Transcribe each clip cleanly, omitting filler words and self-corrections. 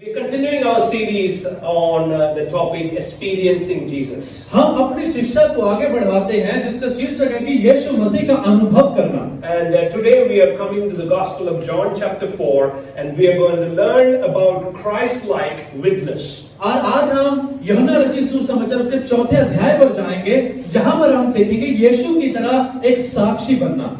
We're continuing our series on the topic experiencing Jesus. हम अपनी शिक्षा को आगे बढ़ाते हैं जिसका शीर्षक है कि यीशु मसीह का अनुभव करना। And today we are coming to the Gospel of John chapter 4 and we are going to learn about Christ-like witness. और आज हम यूहन्ना रचित सुसमाचार उसके चौथे अध्याय पर जाएंगे जहां पर हम सीखेंगे यीशु की तरह एक साक्षी बनना।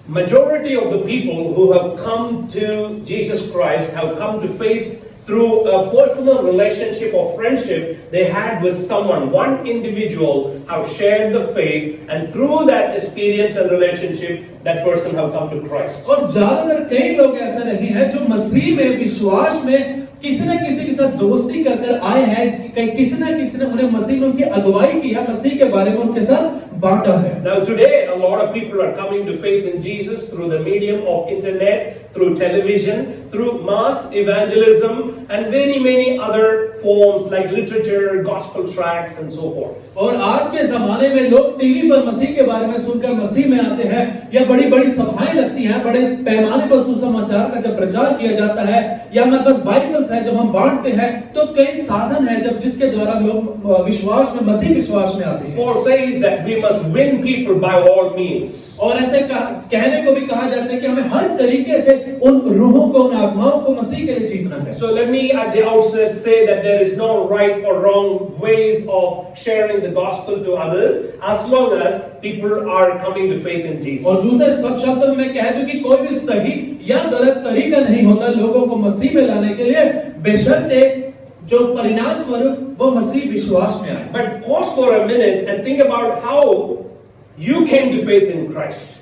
Majority of the people who have come to Jesus Christ have come to faith through a personal relationship or friendship they had with someone. One individual have shared the faith, and through that experience and relationship, that person have come to Christ. और ज्यादातर कई लोग ऐसा नहीं है जो मसीह में विश्वास में किसी न किसी के साथ दोस्ती कर आए हैं, किसी न किसी ने उन्हें मसीह में उनकी अगुवाई की है, मसीह के बारे में उनके साथ बांटा है। Now today a lot of people are coming to faith in Jesus through the medium of internet, through television, through mass evangelism and many other forms like literature, gospel tracts and so forth. और आज के जमाने में लोग TV पर मसीह के बारे में सुनकर मसीह में आते हैं या बड़ी-बड़ी सभाएं लगती हैं, बड़े पैमाने पर सुसमाचार का जब प्रचार किया जाता है या हमारे पास बाइबल्स है जब हम बांटते हैं तो कई साधन है जब जिसके द्वारा लोग विश्वास में मसीह विश्वास में आते हैं। Paul says that we must win people by all means. और ऐसे कहने को भी कहा जाता है कि हमें हर तरीके से उन रूहों को उन आत्माओं को मसीह के लिए जीतना है। So let me at the outset say that there is no right or wrong ways of sharing the gospel to others as long as people are coming to faith in Jesus. और दूसरे सब शब्दों में मैं कह दूं कि कोई भी सही या गलत तरीका नहीं होता लोगों को मसीह में लाने के लिए, बेशर्ते जो परिणाम स्वरूप वो मसीह विश्वास में आए। But pause for a minute and think about how you came to faith in Christ.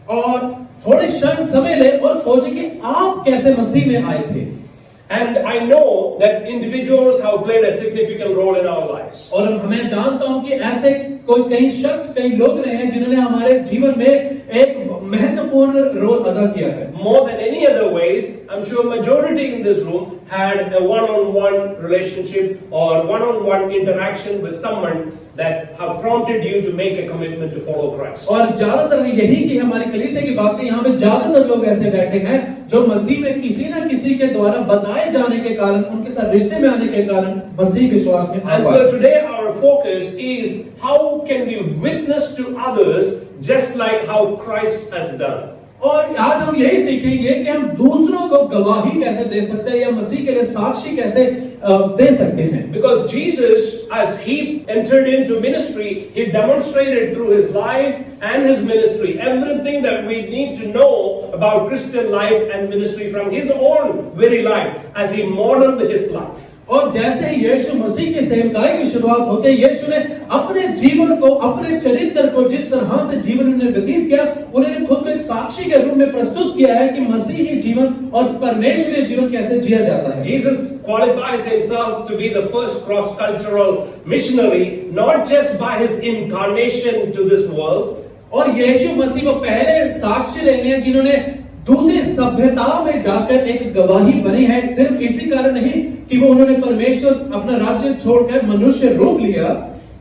और थोड़े क्षण समय ले और सोचे कि आप कैसे मसीह में आए थे। And I know that individuals have played a significant role in our lives. और हमें जानता हूं कि ऐसे कई शख्स कई लोग रहे हैं जिन्होंने हमारे जीवन में एक महत्वपूर्ण रोल अदा किया है। More than any other ways, I'm sure majority in this room had a one-on-one relationship or one-on-one interaction with someone that have prompted you to make a commitment to follow Christ. और ज्यादातर यही कि हमारी कलीसिया की बात है, यहाँ पे ज्यादातर लोग ऐसे बैठे हैं जो मसीह में किसी न किसी के द्वारा बताए जाने के कारण उनके साथ रिश्ते में आने के कारण मसीह विश्वास में And so today our focus is how can we witness to others just like how Christ has done. और आज हम यही सीखेंगे कि हम दूसरों को गवाही कैसे दे सकते हैं या मसीह के लिए साक्षी कैसे दे सकते हैं। Because Jesus, as he entered into ministry, he demonstrated through his life and his ministry everything that we need to know about Christian life and ministry from his own very life as he modeled his life. और जैसे ही यीशु मसीह की सेवकाई की शुरुआत होते यीशु ने अपने जीवन को अपने चरित्र को जिस तरह से जीवन उन्होंने व्यतीत किया उन्होंने खुद को एक साक्षी के रूप में प्रस्तुत किया है कि मसीही जीवन और परमेश्वरीय जीवन कैसे जिया जाता है। Jesus qualifies himself to be the first cross-cultural missionary not just by his incarnation to this world. और यीशु मसीह वो पहले साक्षी रहे हैं जिन्होंने दूसरी सभ्यताओं में जाकर एक गवाही बनी है, सिर्फ इसी कारण नहीं कि वो उन्होंने परमेश्वर अपना राज्य छोड़कर मनुष्य रूप लिया।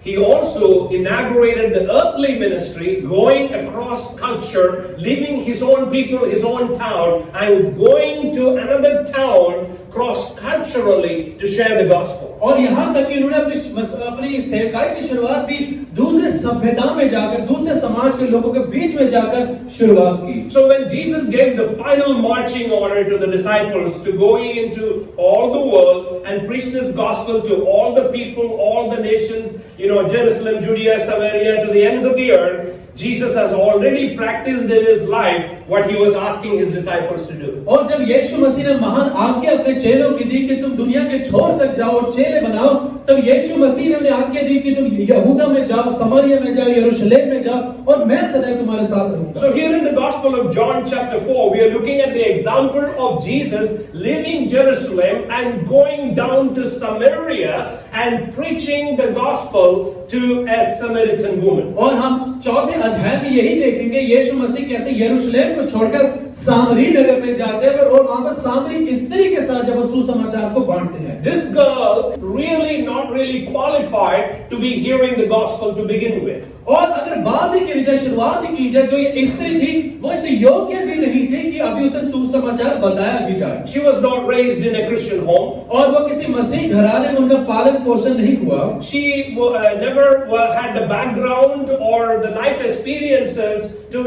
He also inaugurated the earthly ministry, going across culture, leaving his own people, his own town, and going to another town cross-culturally to share the gospel. और यहाँ तक कि उन्होंने अपनी सेवकाई की शुरुआत भी दूसरे सभ्यता में जाकर दूसरे समाज के लोगों के बीच में जाकर शुरुआत की। So when Jesus gave the final marching order to the disciples to go into all the world and preach this gospel to all the people, all the nations, Jerusalem, Judea, Samaria, to the ends of the earth, Jesus has already practiced in his life what he was asking his disciples to do. और जब यीशु मसीह ने महान आज्ञा अपने चेलों की दी कि तुम दुनिया के छोर तक जाओ और चेले बनाओ, तब यीशु मसीह ने उन्हें आज्ञा दी कि तुम यहूदा में जाओ, समारिया में जाओ, यरूशलेम में जाओ और मैं सदैव तुम्हारे साथ रहूंगा। So here in the Gospel of John chapter 4 we are looking at the example of Jesus leaving Jerusalem and going down to Samaria and preaching the gospel to a Samaritan woman. और हम चौथे अध्याय में यही देखेंगे यीशु मसीह कैसे यरूशलेम को छोड़कर सामरी नगर में जाते हैं और वहां पर सामरी स्त्री के साथ जब वो सुसमाचार को बांटते हैं। This girl really not really qualified to be hearing the gospel to begin with. और अगर बात ही की जाए, शुरुआत ही की जाए, जो ये स्त्री थी वो इसे योग्य भी नहीं थी कि अभी उसे सुसमाचार बताया भी जाए। She was not raised in a Christian home. और वो किसी मसीह घराने में उनका पालन पोषण नहीं हुआ। She never had the background or the life experiences to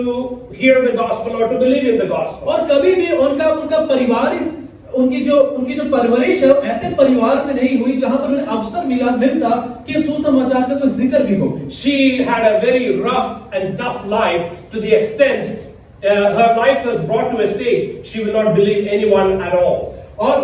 hear the gospel or to believe in the gospel. और कभी भी उनका परिवार उनकी जो परवरिश है ऐसे परिवार में नहीं हुई जहां पर उन्हें अवसर मिलता कि सुसमाचार का कोई जिक्र भी हो। She had a very rough and tough life to the extent her life was brought to a stage she will not believe anyone at all. और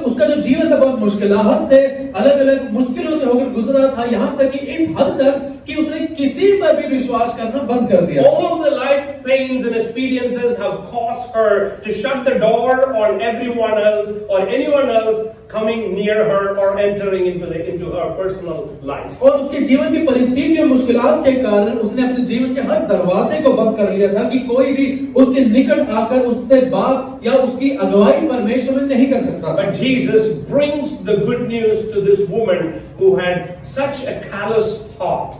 उसका जो जीवन था बहुत मुश्किलात से अलग-अलग मुश्किलों से होकर गुजरा था, यहाँ तक कि इस हद तक कि उसने किसी पर भी विश्वास करना बंद कर दिया। All the life pains and experiences have caused her to shut the door on everyone else or anyone else coming near her or entering into her personal life. और उसके जीवन की परिस्थितियों मुश्किलात के कारण उसने अपने जीवन के हर दरवाजे को बंद कर लिया था कि कोई भी उसके निकट आकर उससे बात या उसकी अगुवाई परमेश्वर में नहीं कर सकता। But Jesus brings the good news to this woman who had such a callous heart.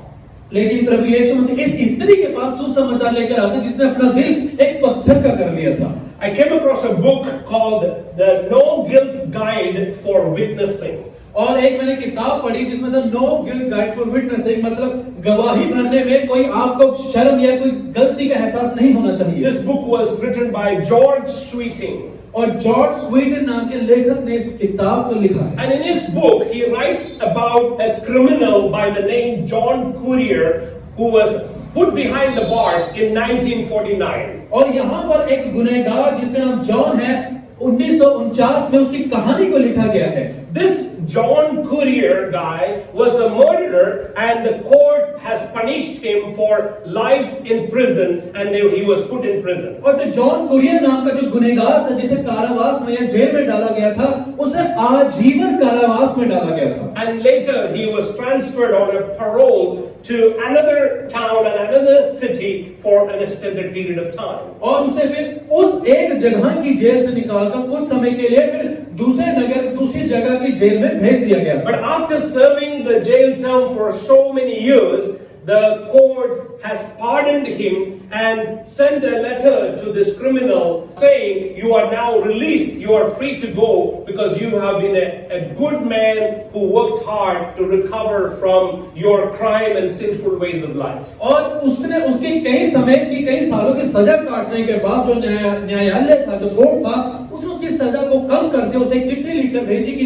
लेकिन प्रभु यीशु मसीह इस स्त्री के पास सुसमाचार लेकर आते जिसने अपना दिल एक पत्थर का कर लिया था। I came across a book called The No Guilt Guide for Witnessing. और एक मैंने किताब पढ़ी जिसमें था no guilt guide for witnessing, मतलब गवाही भरने में कोई आपको शर्म या कोई गलती का एहसास नहीं होना चाहिए। This book was written by George Sweeting. और जॉर्ज स्वीटन नाम के लेखक ने इस किताब को लिखा है। And in his book he writes about a criminal by the name John Courier who was put behind the bars in 1949. और यहाँ पर एक गुनहगार जिसका नाम जॉन है 1949 में उसकी कहानी को लिखा गया है। This John Courier guy was a murderer and the court has punished him for life in prison and he was put in prison. और तो जॉन कुरियर नाम का जो गुनहगार था जिसे कारावास में या जेल में डाला गया था उसे आजीवन कारावास में डाला गया था। And later he was transferred on a parole to another town and another city for an extended period of time. और उसे फिर उस एक जगह की जेल से निकालकर कुछ समय के लिए फिर दूसरी जगह की जेल में भेज दिया गया। But after serving the jail term for so many years, the court has pardoned him and sent a letter to this criminal saying, you are now released, you are free to go because you have been a good man who worked hard to recover from your crime and sinful ways of life. और उसने उसकी कई सालों की सजा काटने के बाद जो न्यायालय था जो कोर्ट था उसने उसकी सजा को कम करते उसे एक चिट्ठी लिखकर भेजी कि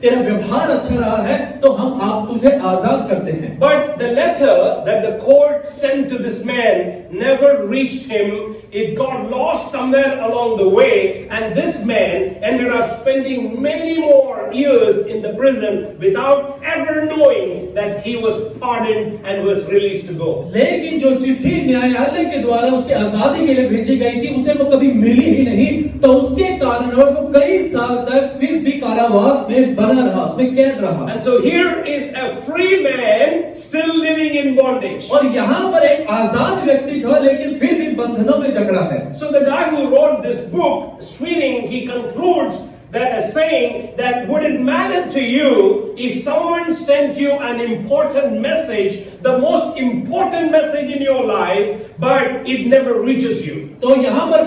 तेरा व्यवहार अच्छा रहा है तो आप तुझे आजाद करते हैं। But the letter that the court sent to this man never reached him. It got lost somewhere along the way, and this man ended up spending many more years in the prison without ever knowing that he was pardoned and was released to go. लेकिन जो चिट्ठी न्यायालय के द्वारा उसके आजादी के लिए भेजी गई थी उसे वो कभी मिली ही नहीं, तो उसके कारण वो कई साल तक फिर भी कारावास में बना रहा, उसमें कैद रहा। And so here is a free man still living in bondage. और यहाँ पर एक आजाद व्यक्ति था लेकिन फिर भी बंधनों में जकड़ा है। So the guy who wrote this book, Sweeting, he concludes that as saying that would it matter to you if someone sent you an important message, the most important message in your life, but it never reaches you. तो यहाँ पर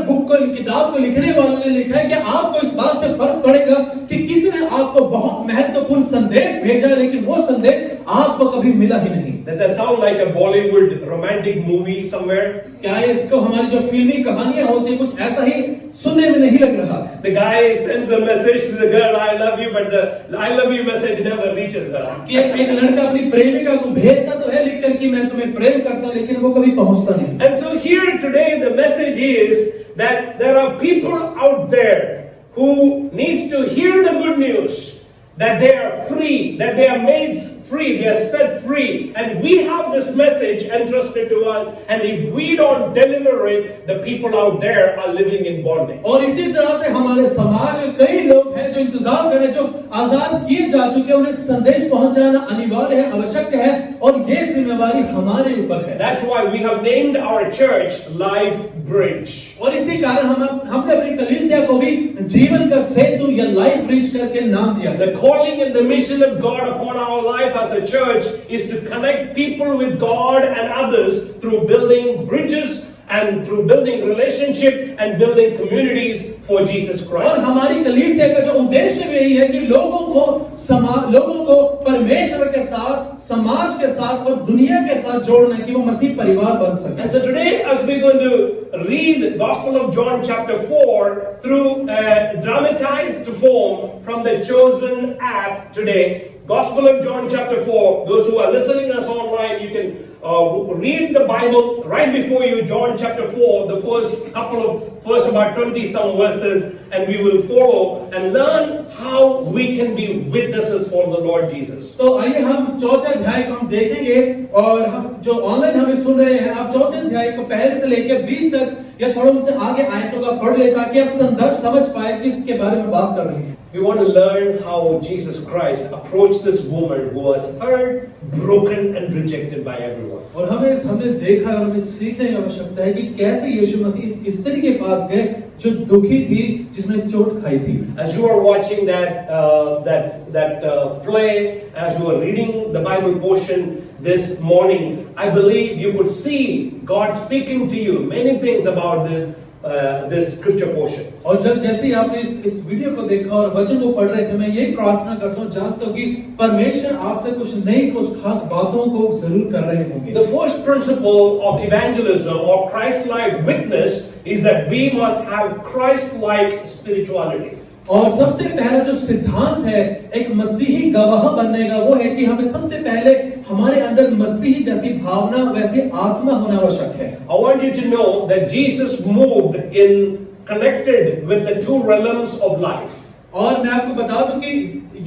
किताब को लिखने वालों ने लिखा है कि आपको इस बात से फर्क पड़ेगा कि किसी ने आपको बहुत महत्वपूर्ण संदेश भेजा लेकिन वो संदेश आपको कभी मिला ही नहीं। Does that sound like a Bollywood romantic movie somewhere? क्या इसको हमारी जो फिल्मी कहानियां होती हैं कुछ ऐसा ही सुनने में नहीं लग रहा? The guy sends a message to the girl, I love you, but the I love you message never reaches her. कि एक लड़का अपनी प्रेमिका को भेजता तो है लिखकर कि मैं तुम्हें प्रेम करता हूं लेकिन वो कभी पहुंचता नहीं। And so here today the message is that there are people out there who needs to hear the good news that they are free, that they are made free, they are set free. And we have this message entrusted to us. And if we don't deliver it, the people out there are living in bondage. और इसी तरह से हमारे समाज में कई लोग हैं जो इंतजार करें, जो आजाद किए जा चुके हैं, उन्हें संदेश पहुंचाना अनिवार्य है, आवश्यक है, और ये जिम्मेवारी हमारे ऊपर है। That's why we have named our church Life Bridge. और इसी कारण हमने अपनी कलीसिया को भी जीवन का सेतु या लाइफ ब्रिज करके नाम दिया। The calling and the mission of God upon our life as a church is to connect people with God and others through building bridges and through building relationship and building communities for Jesus और Christ. हमारी कलीसिया का जो उद्देश्य भी यही है कि लोगों को परमेश्वर के साथ, समाज के साथ और दुनिया के साथ जोड़ना, कि वो मसीह परिवार बन सके। And so today, as we're going to read Gospel of John chapter 4 through a dramatized form from the Chosen app today, Gospel of John chapter 4, those who are listening us online, you can read the Bible right before you, John chapter 4, the first about 20 some verses, and we will follow and learn how we can be witnesses for the Lord Jesus. तो आइए हम चौथे अध्याय को हम देखेंगे, और हम जो ऑनलाइन हमें सुन रहे हैं, आप चौथे अध्याय को पहले से लेकर 20 तक या थोड़ा उनसे आगे आयतों का पढ़ ले, ताकि आप संदर्भ समझ पाए किसके बारे में बात कर रहे हैं। We want to learn how Jesus Christ approached this woman who was hurt, broken, and rejected by everyone. और हमने देखा और हमें सीखने की आवश्यकता है कि कैसे यीशु मसीह इस स्त्री के पास गए जो दुखी थी, जिसने चोट खाई थी। As you are watching that play, as you are reading the Bible portion this morning, I believe you could see God speaking to you many things about this scripture portion. और जैसे ही आपने इस वीडियो को देखा और वचन को पढ़ रहे थे, मैं यही प्रार्थना करता हूँ, जानता हूँ कि परमेश्वर आपसे कुछ खास बातों को जरूर कर रहे होंगे। The first principle of evangelism or Christ-like witness is that we must have Christ-like spirituality. और सबसे पहला जो सिद्धांत है एक मसीही गवाह बनने का, वो है कि हमें सबसे पहले हमारे अंदर मसीही जैसी भावना, वैसी आत्मा होना आवश्यक है। I want you to know that Jesus moved connected with the two realms of life. और मैं आपको बता दूं कि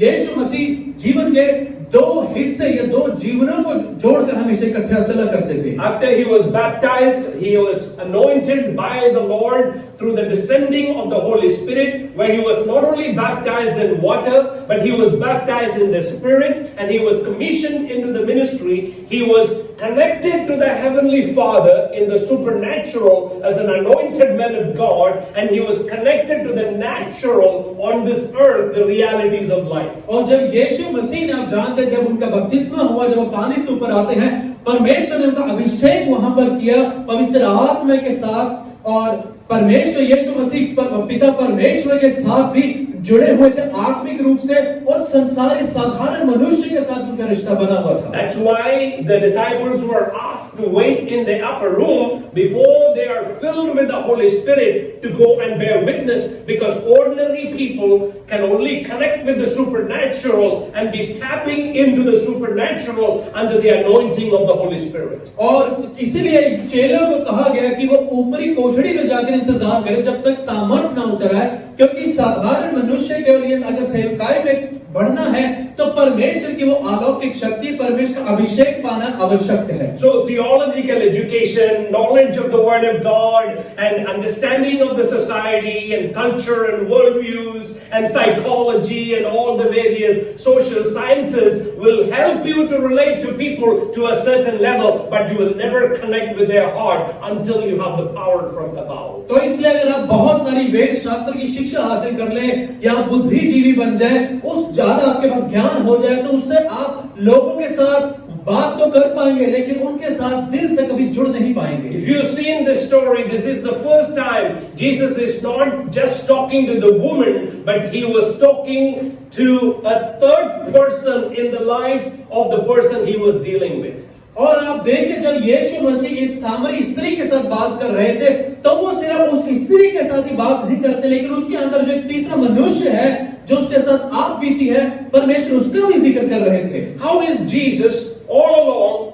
यीशु मसीह जीवन के दो हिस्से या दो जीवनों को जोड़कर हमेशा इकट्ठा चला करते थे। After he was baptized, he was anointed by the Lord through the descending of the Holy Spirit, where he was not only baptized in water, but he was baptized in the Spirit, and he was commissioned into the ministry. He was connected to the Heavenly Father in the supernatural as an anointed man of God, and he was connected to the natural on this earth, the realities of life. और जब यीशु मसीह ने, आप जानते हैं, जब उनका बपतिस्मा हुआ, जब वो पानी से ऊपर आते हैं, परमेश्वर ने उनका अभिषेक वहां पर किया पवित्र आत्मा के साथ, और परमेश्वर यीशु मसीह पिता परमेश्वर के साथ भी जुड़े हुए थे आत्मिक रूप से, और संसारी साधारण मनुष्य के साथ उनका रिश्ता बना हुआ था। That's why the disciples were asked to wait in the upper room before they are filled with the Holy Spirit to go and bear witness, because ordinary people can only connect with the supernatural and be tapping into the supernatural under the anointing of the Holy Spirit. और इसीलिए चेलों को कहा गया कि वो ऊपरी कोठरी में जाकर इंतजार करें जब तक सामर्थ ना उतर आए, क्योंकि साधारण मनुष्य के लिए अगर सेवकाई में बढ़ना है तो परमेश्वर की वो अलौकिक शक्ति, परमेश्वर का अभिषेक पाना आवश्यक है। So theological education, knowledge of the Word of God, and understanding of the society and culture and worldviews and psychology and all the various social sciences will help you to relate to people to a certain level, but you will never connect with their heart until you have the power from above. तो इसलिए अगर आप बहुत सारी वेद शास्त्र की शिक्षा हासिल कर ले या बुद्धिजीवी बन जाए, उस ज्यादा आपके पास ज्ञान हो जाए, तो उससे आप लोगों के साथ बात तो कर पाएंगे, लेकिन उनके साथ दिल से कभी जुड़ नहीं पाएंगे। If you've seen this story, this is the first time Jesus is not just talking to the woman, but he was talking to a third person in the life of the person he was dealing with. और आप देखें, जब यीशु मसीह इस सामरी स्त्री के साथ बात कर रहे थे, तो वो सिर्फ उस स्त्री के साथ ही बात नहीं करते, लेकिन उसके अंदर जो एक तीसरा मनुष्य है जो उसके साथ आप बीती है, परमेश्वर उसका भी जिक्र कर रहे थे। How is Jesus all along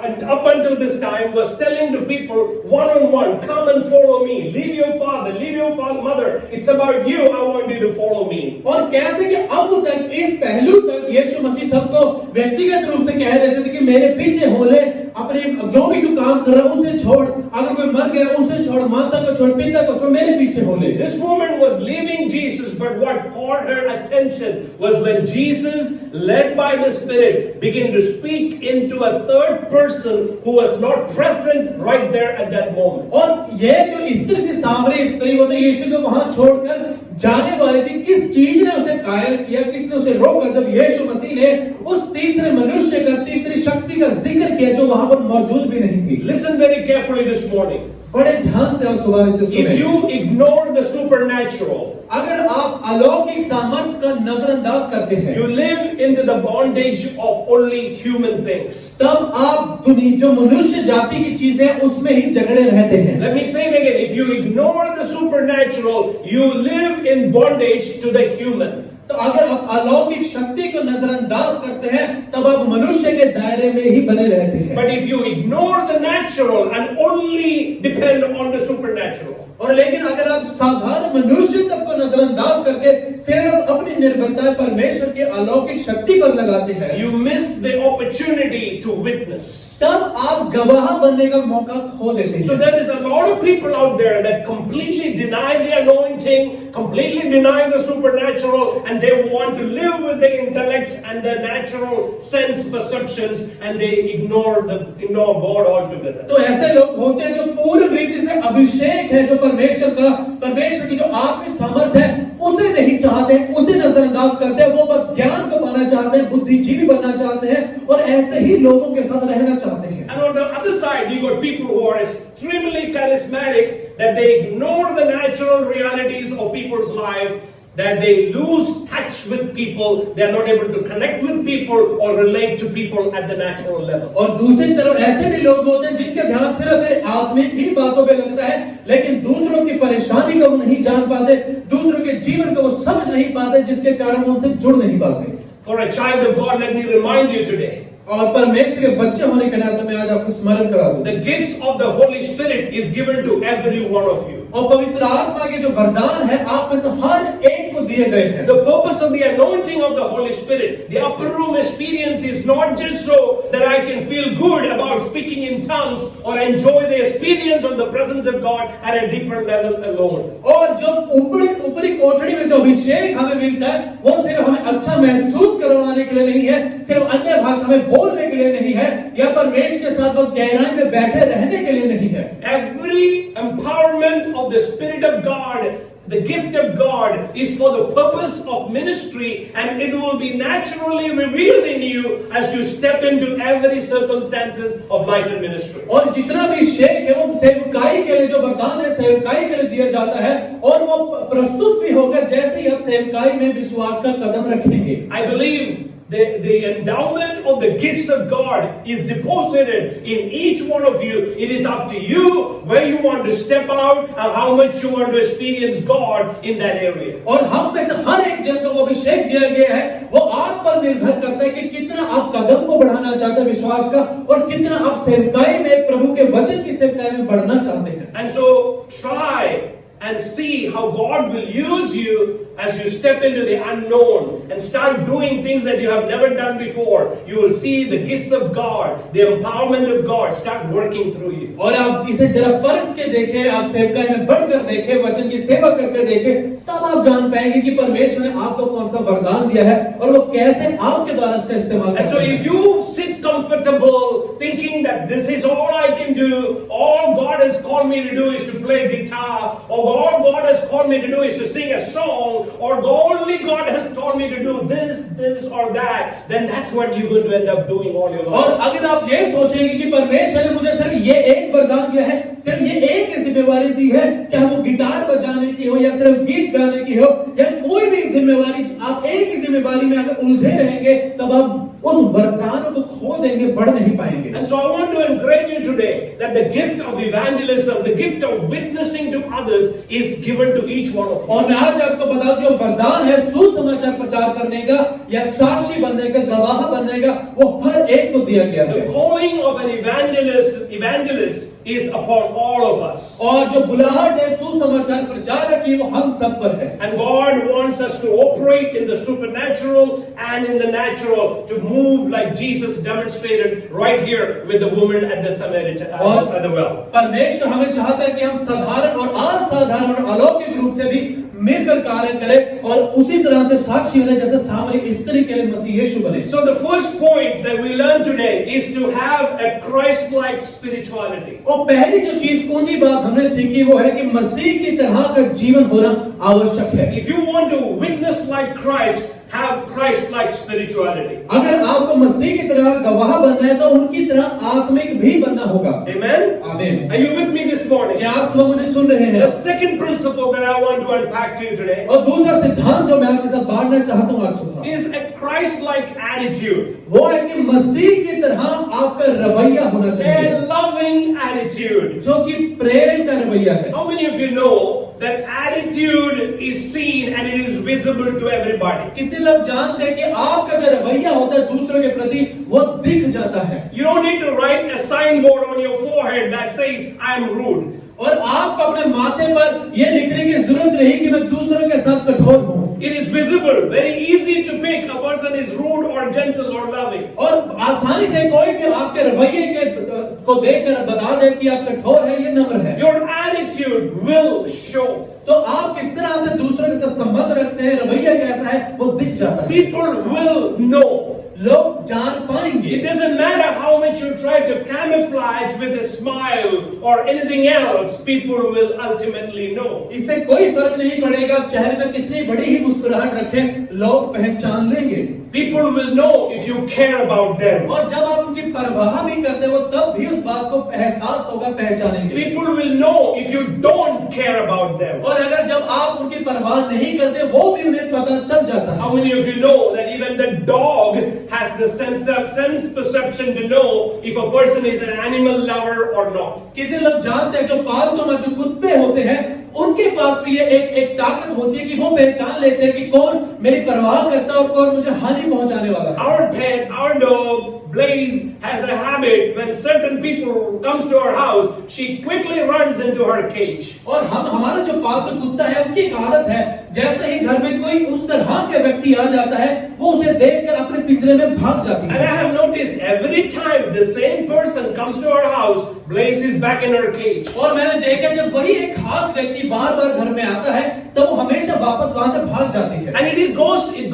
and up until this time was telling to people one on one, come and follow me, leave your father, leave your mother, it's about you, I want you to follow me. और कैसे कि अब तक इस पहलू तक यीशु मसीह सबको व्यक्तिगत रूप से कह देते थे कि मेरे पीछे हो ले, अपने जो भी तू काम कर रहा है उसे छोड़, अगर कोई मर गया उसे छोड़, माता को छोड़, पिता को छोड़, मेरे पीछे हो ले। This woman was leaving Jesus, but what caught her attention was when Jesus, led by the Spirit, began to speak into a third person who was not present right there at that moment. और ये जो स्त्री थी, सामरी स्त्री, वो तो यीशु को वहां छोड़कर जाने वाली थी। किस चीज ने उसे कायल किया, किसने उसे रोका? जब यीशु मसीह ने उस तीसरे मनुष्य का, तीसरी शक्ति का जिक्र किया जो वहां पर मौजूद भी नहीं थी। Listen very carefully this morning. बड़े ध्यान से और सुबह से सुने। If you ignore the supernatural, अगर आप अलौकिक सामर्थ्य का नजरअंदाज करते हैं, you live into the bondage of only human things. तब आप दुनिया जो मनुष्य जाति की चीजें उसमें ही जगड़े रहते हैं। Let me say it again. If you ignore the supernatural, you live in bondage to the human. तो अगर आप अलौकिक शक्ति को नजरअंदाज करते हैं, तब आप मनुष्य के दायरे में ही बने रहते हैं। But if you ignore the natural and only depend on the supernatural, और लेकिन अगर आप साधारण मनुष्य तक को नजरअंदाज करके सिर्फ अपनी निर्भरता परमेश्वर की अलौकिक शक्ति पर लगाते हैं, you miss the opportunity to witness. तब आप गवाह बनने का मौका खो देते हैं। So there is a lot of people out there that completely deny the anointing, completely deny the supernatural, and they want to live with the intellect and the natural sense perceptions, and they ignore God altogether. तो ऐसे लोग होते हैं जो पूर्ण रीति से अभिषेक है, जो परमेश्वर की जो आत्मिक सामर्थ है उसे नहीं चाहते, उसे नजरअंदाज करते हैं। वो बस ज्ञान को पाना चाहते हैं, बुद्धिजीवी बनना चाहते हैं और ऐसे ही लोगों के साथ रहना चाहते हैं। And on the other side, you got people who are extremely charismatic, that they ignore the natural realities of people's life, that they lose touch with people, they are not able to connect with people or relate to people at the natural level. और दूसरी तरफ ऐसे भी लोग होते हैं जिनके ध्यान सिर्फ आत्मिक ही बातों पे लगता है, लेकिन दूसरों की परेशानी को वो नहीं जान पाते, दूसरों के जीवन को वो समझ नहीं पाते, जिसके कारण वो उनसे जुड़ नहीं पाते। For a child of God, let me remind you today, और परमेश्वर के बच्चे होने के नाते मैं आज आपको स्मरण करा दूं, the gifts of the Holy Spirit is given to every one of you. और पवित्र आत्मा के जो वरदान है आप में से हर एक को दिए गए हैं। The purpose of the anointing of the Holy Spirit, the upper room experience, is not just so that I can feel good about speaking in tongues or enjoy the experience of the presence of God at a deeper level alone. और जो ऊपरी कोठरी में जो अभिषेक हमें मिलता है, वो सिर्फ हमें अच्छा महसूस करवाने के लिए नहीं है, सिर्फ अन्य भाषा में बोलने के लिए नहीं है, या परमेश्वर के साथ बस गहराई में बैठे रहने के लिए नहीं है। Every empowerment of the Spirit of God, the gift of God, is for the purpose of ministry, and it will be naturally revealed in you as you step into every circumstances of life and ministry. और जितना भी शेख है वो सेवकाई के लिए जो वरदान है सेवकाई के लिए दिया जाता है, और वो प्रस्तुत भी होगा जैसे ही आप सेवकाई में विश्वास का कदम रखेंगे। I believe the endowment of the gifts of God is deposited in each one of you. It is up to you where you want to step out and how much you want to experience God in that area. और हम में से हर एक जन को वो अभिषेक दिया गया है, वो आप पर निर्भर करता है कि कितना आप कदम को बढ़ाना चाहते हैं विश्वास का, और कितना आप सेवकाई में प्रभु के वचन की सेवकाई में बढ़ना चाहते हैं। And so try and see how God will use you as you step into the unknown and start doing things that you have never done before. You will see the gifts of God, the empowerment of God start working through you. और आप इसे जरा परख के देखें, आप सेवकाई में बढ़कर देखें, वचन की सेवा करके देखें, तब आप जान पाएंगे कि परमेश्वर ने आपको कौन सा वरदान दिया है और वो कैसे आपके द्वारा इसका इस्तेमाल And so करते हैं। if you sit comfortable thinking that this is all I can do, all God has called me to do is to play guitar, or all God has called me to do is to sing a song, or only God has told me to do this or that, then that's what you're going to end up doing all your life. और अगर आप ये सोचेंगे कि परमेश्वर ने मुझे सिर्फ ये एक वरदान दिया है, सिर्फ ये एक जिम्मेवारी दी है, चाहे वो गिटार बजाने की हो या सिर्फ गीत गाने की हो या कोई भी जिम्मेवारी, आप एक ही जिम्मेवारी में अगर उलझे रहेंगे तब आप उस वरदानों को खो देंगे, बढ़ नहीं पाएंगे। And so I want to encourage you today that the gift of evangelism, the gift of witnessing to others, is given to each one of you. और मैं आज आपको बताऊं जो वरदान है सुसमाचार प्रचार करने का या साक्षी बनने का, गवाह बनने का, वो हर एक को दिया गया है। The calling of an evangelist is upon all of us. और जो बुलाहट है सुसमाचार प्रचार की वो हम सब पर है। And God wants us to operate in the supernatural and in the natural, to move like Jesus demonstrated right here with the woman at the Samaritan at the well. परमेश्वर हमें चाहता है कि हम साधारण और असाधारण और अलौकिक रूप से भी मिलकर कार्य करें और उसी तरह से साक्षी बने जैसे सामरिक स्त्री के लिए मसीह यीशु बने। So the first point that we learn today is to have a Christ-like spirituality. और पहली जो चीज पूंजी बात हमने सीखी वो है कि मसीह की तरह का जीवन होना आवश्यक है। If you want to witness like Christ, have Christ-like spirituality. अगर आपको मसीह की तरह गवाह बनना है तो उनकी तरह आत्मिक भी बनना होगा। Amen? आमीन। Are you with me this morning? क्या आप सब मुझे सुन रहे हैं? The second principle that I want to unpack to you today और दूसरा सिद्धांत जो मैं आपके साथ बांटना चाहता हूँ आज सुबह is a Christ-like attitude. वो है कि मसीह की तरह आपका रवैया होना चाहिए, A loving attitude. जो कि प्रेम का रवैया है। How many of you know that attitude is seen and it is visible to everybody? कितने लोग जानते हैं कि आपका जो रवैया होता है दूसरों के प्रति वो दिख जाता है। You don't need to write a signboard on your forehead that says, I am rude. और आपको अपने माथे पर ये लिखने की जरूरत नहीं कि मैं दूसरों के साथ कठोर हूँ। It is visible, very easy to pick a person is rude or gentle or loving. और आसानी से कोई भी आपके रवैये को देखकर बता दे कि आप कठोर है, ये नम्र है। Your attitude will show. तो आप किस तरह से दूसरों के साथ संबंध रखते हैं, रवैया कैसा है, वो दिख जाता है। People will know. लोग जान पाएंगे। It doesn't matter how much you try to camouflage with a smile or anything else, people will ultimately know. इससे कोई फर्क नहीं पड़ेगा आप चेहरे में कितनी बड़ी ही मुस्कुराहट रखें, लोग पहचान लेंगे। People will know if you care about them. और जब आप उनकी परवाह भी करते हो तब भी उस बात को एहसास होगा, पहचानेंगे। People will know if you don't care about them. और अगर जब आप उनकी परवाह नहीं करते वो भी उन्हें पता चल जाता है। How many of you know that even the dog has the sense perception to know if a person is an animal lover or not? कितने लोग जानते हैं जो पालतू में जो कुत्ते होते हैं उनके पास भी ये एक ताकत होती है कि वो पहचान लेते हैं कि कौन मेरी परवाह करता है और कौन मुझे हानि पहुंचाने वाला है। Our pet, our dog, Blaze, has a habit when certain people comes to our house, she quickly runs into her cage. और हमारा जो पालतू कुत्ता है उसकी एक आदत है, जैसे ही घर में कोई उस तरह के व्यक्ति आ जाता है वो उसे देखकर अपने पिंजरे में भाग जाती है। And I have noticed every time the same person comes to our house, Blaze is back in her cage. और मैंने देखा जब वही एक खास व्यक्ति बार-बार घर में आता है तब वो हमेशा वापस वहां से भाग जाती है। And it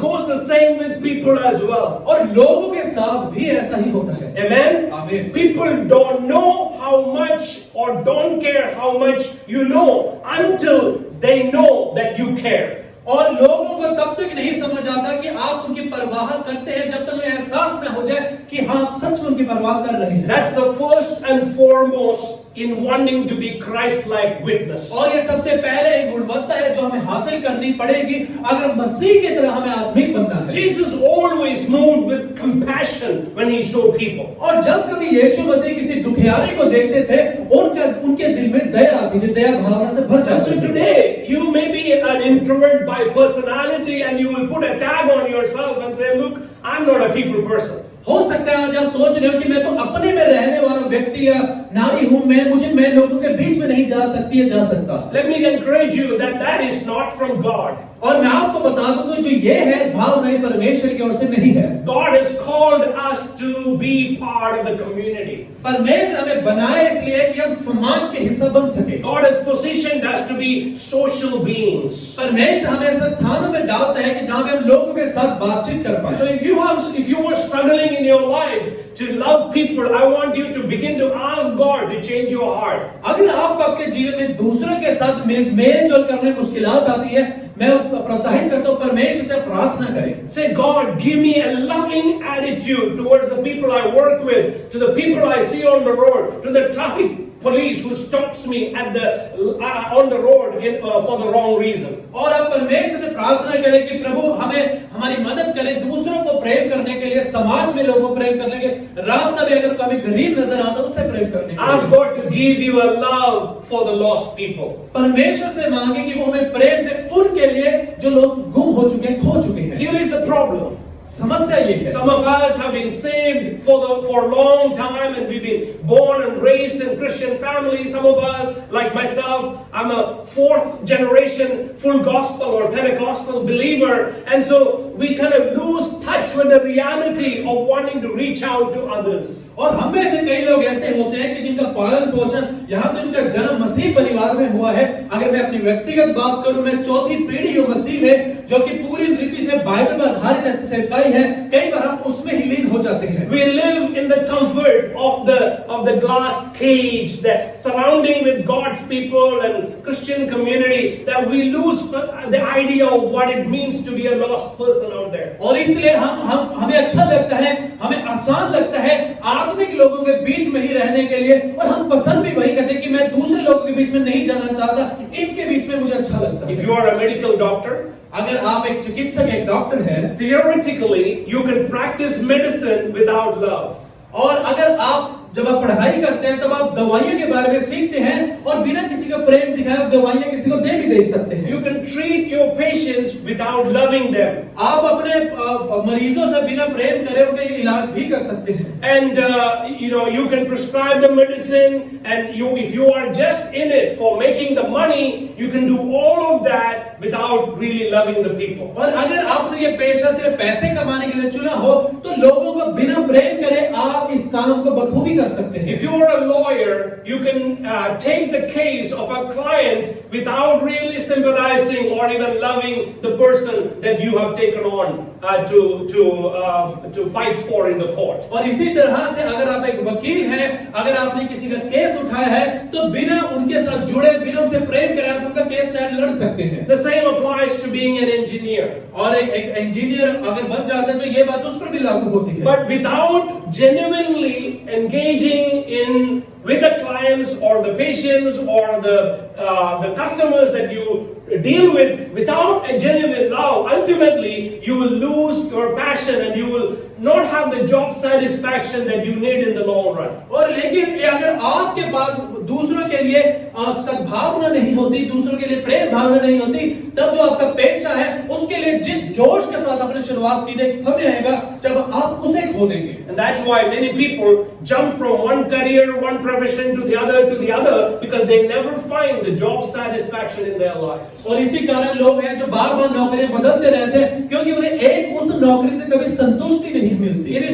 goes the same with people as well. और लोगों के साथ भी ऐसा ही होता है। Amen? Amen. People don't know how much or don't care how much you know until they know that you care. और लोगों को तब तक नहीं समझ आता कि आप उनकी परवाह करते हैं जब तक उन्हें एहसास न हो जाए कि हाँ आप सच में उनकी परवाह कर रहे हैं। That's the first and foremost in wanting to be Christ-like witness. और ये सबसे पहले एक गुणवत्ता है जो हमें हासिल करनी पड़ेगी अगर मसीह की तरह हमें आत्मिक बनना है। Jesus always moved with compassion when he saw people. और जब कभी यीशु मसीह किसी दुखियारे को देखते थे उनके दिल में दया आती थी, दया भावना से भर जाती So थी। today you may be an introvert by personality and you will put a tag on yourself and say, look, I'm not a people person. हो सकता है आज आप सोच रहे हो कि मैं तो अपने में रहने वाला व्यक्ति या नारी हूं, मैं लोगों के बीच में नहीं जा सकती या जा सकता। Let me encourage you that is not from God. और मैं आपको बता दूं कि जो ये है भावना परमेश्वर की ओर से नहीं है। God has called us to be part of the community. परमेश्वर हमें बनाया इसलिए कि हम समाज के हिस्सा बन सके। God has positioned us to be social beings. परमेश्वर हमें ऐसे स्थानों में डालता है कि जहां पे हम लोगों के साथ बातचीत कर पाए। So if you were struggling in your life to love people, I want you to begin to ask God to change your heart. अगर आपको आपके जीवन में दूसरों के साथ मेल जोल करने में मुश्किलात आती है, मैं प्रोत्साहित करता हूँ परमेश्वर से प्रार्थना करें। Say, God, give me a loving attitude towards the people I work with, to the people I see on the road, to the traffic police who stops me at on the road for the wrong reason. और आप परमेश्वर से प्रार्थना करें कि प्रभु हमें हमारी मदद करें दूसरों को प्रेम करने के लिए, समाज में लोगों को प्रेम करने के रास्ता भी अगर कभी गरीब नजर आता है उससे प्रेम करने के लिए। Ask God to give you a love for the lost people. परमेश्वर से मांगे कि वो हमें प्रेम दे उनके लिए जो लोग गुम हो चुके हैं, खो चुके हैं। Here is the problem. समस्या ये है। Some of us have been saved for a long time, and we've been born and raised in Christian families. Some of us, like myself, I'm a fourth generation full gospel or Pentecostal believer, and so we kind of lose touch with the reality of wanting to reach out to others. और हम में से कई लोग ऐसे होते हैं कि जिनका पालन पोषण यहाँ तो इनका जन्म मसीह परिवार में हुआ है। अगर मैं अपनी व्यक्तिगत बात करूं, मैं चौथी पीढ़ी हूं मसीह में, जो कि पूरी रीति से बाइबल पर आधारित ऐसी सेवकाई है। कई बार हम उसमें ही लीन हो जाते हैं। We live in the comfort of the glass cage that surrounding with God's people and Christian community, that we lose the idea of what it means to be a lost person out there. और इसलिए हमें अच्छा लगता है, हमें आसान लगता है आत्मिक लोगों के बीच में ही रहने के लिए, और हम पसंद भी वही करते हैं कि मैं दूसरे लोगों के बीच में नहीं जाना चाहता, इनके बीच में मुझे अच्छा लगता है। If you are a medical doctor, अगर आप एक चिकित्सक, एक डॉक्टर हैं, theoretically you can practice medicine without love. और अगर आप जब आप पढ़ाई करते हैं तब आप दवाइयों के बारे में सीखते हैं, और बिना किसी का प्रेम दिखाए आप दवाइयां किसी को दे भी दे सकते हैं। You can treat your patients without loving them. आप अपने मरीजों से बिना प्रेम करे उनका इलाज भी कर सकते हैं। And you can prescribe the medicine, and if you are just in it for making the money, you can do all of that without really loving the people. और अगर आपने ये पेशा सिर्फ पैसे कमाने के लिए चुना हो, तो लोगों को बिना प्रेम करे आप इस काम को बखूबी कर सकते हैं। If you are a lawyer, you can take the case of a client without really sympathizing or even loving the person that you have taken on to fight for in the court. और इसी तरह से अगर आप एक वकील हैं, अगर आपने किसी का केस उठाया है, तो बिना उनके साथ जुड़े, बिना उनसे प्रेम करे आप उनका केस शायद लड़ सकते हैं। The same applies to being an engineer. और एक इंजीनियर अगर बन जाता है तो ये बात उस पर भी लागू होती है। But without genuinely engaging with the clients or the patients or the customers that you deal with, without a genuine love, ultimately you will lose your passion and you will not have the job satisfaction that you need in the long run. और लेकिन अगर आपके पास दूसरों के लिए सद्भावना नहीं होती, दूसरों के लिए प्रेम भावना नहीं होती, तब जो आपका पेशा है उसके लिए जिस जोश के साथ आपने शुरुआत की थी, एक समय आएगा जब आप उसे खो देंगे। And that's why many people jump from one career, one profession to the other because they never find the job satisfaction in their life. और इसी कारण लोग हैं जो बार-बार नौकरियां बदलते रहते हैं, क्योंकि उन्हें एक उस नौकरी से कभी संतुष्टि नहीं मिलती। It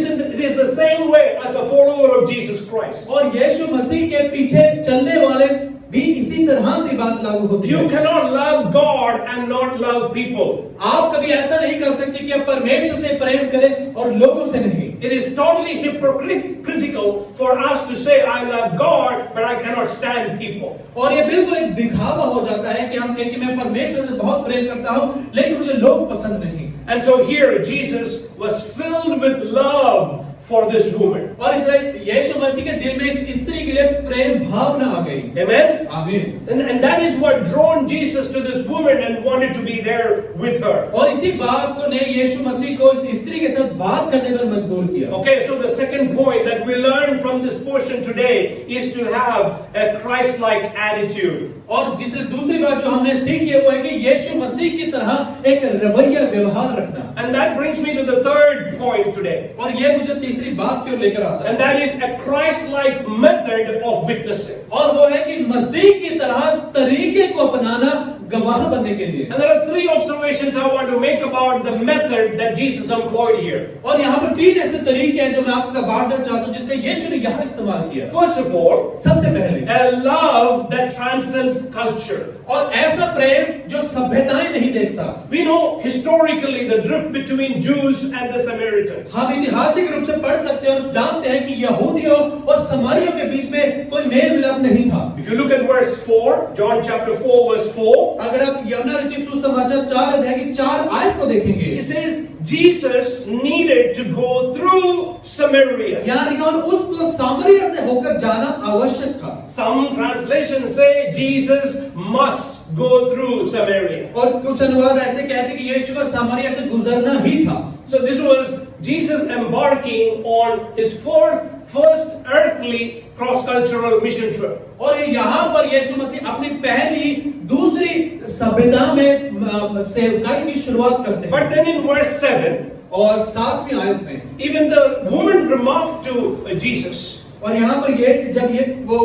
is the same way as a follower of Jesus Christ. और यीशु मसीह के पीछे चलने वाले भी इसी तरह से बात लागू होती है। You cannot love God and not love people. आप कभी ऐसा नहीं कर सकते कि आप परमेश्वर से प्रेम करें और लोगों से नहीं। It is totally hypocritical for us to say I love God but I cannot stand people. और ये बिल्कुल एक दिखावा हो जाता है कि हम कहें कि मैं परमेश्वर से बहुत प्रेम करता हूं, लेकिन मुझे लोग पसंद नहीं। And so here Jesus was filled with love for this woman. और इसलिए यीशु मसीह के दिल में इस स्त्री के लिए प्रेम भावना आ गई। Amen. आमीन। And that is what drawn Jesus to this woman and wanted to be there with her. और इसी बात को ने यीशु मसीह को इस स्त्री के साथ बात करने पर मजबूर किया। Okay, so the second point that we learn from this portion today is to have a Christ-like attitude. और दूसरी बात जो हमने सीखी है वो है कि यीशु मसीह की तरह एक रवैया व्यवहार रखना। And that brings me to the third point today. और ये मुझे तीसरी बात की ओर लेकर आता है। And that is a Christ-like method of witnessing. और वो है कि मसीह की तरह तरीके को अपनाना गवाह बनने के लिए। And there are three observations I want to make about the method that Jesus employed here. और यहाँ पर तीन ऐसे तरीके हैं जो मैं आपके साथ बांटना चाहता हूँ जिसका यीशु ने यहाँ इस्तेमाल किया। First of all, सबसे पहले a love that transcends culture. और ऐसा प्रेम जो सभ्यताएं नहीं देखता। We know historically the drift between Jews and the Samaritans. हम ऐतिहासिक रूप से पढ़ सकते हैं और जानते हैं कि यहूदियों और समारियों के बीच में कोई मेल मिलाप नहीं था। If you look at verse 4, John chapter 4 verse 4, अगर आप यूहन्ना रचित सुसमाचार 4 अध्याय की 4 आयत को देखेंगे, it says Jesus needed to go through Samaria. यहाँ लिखा और उसको सामरिया से होकर जाना आवश्यक था। Some translations say Jesus must go through Samaria. और कुछ अनुवाद ऐसे कहते हैं कि यीशु को सामरिया से गुजरना ही था। So this was Jesus embarking on his first earthly cross-cultural mission trip. और यहाँ पर यीशु मसीह अपनी पहली दूसरी सभ्यता में सेवकाई की शुरुआत करते हैं। But then in verse 7, और 7वीं आयत में even the woman remarked to Jesus, और यहाँ पर ये जब ये वो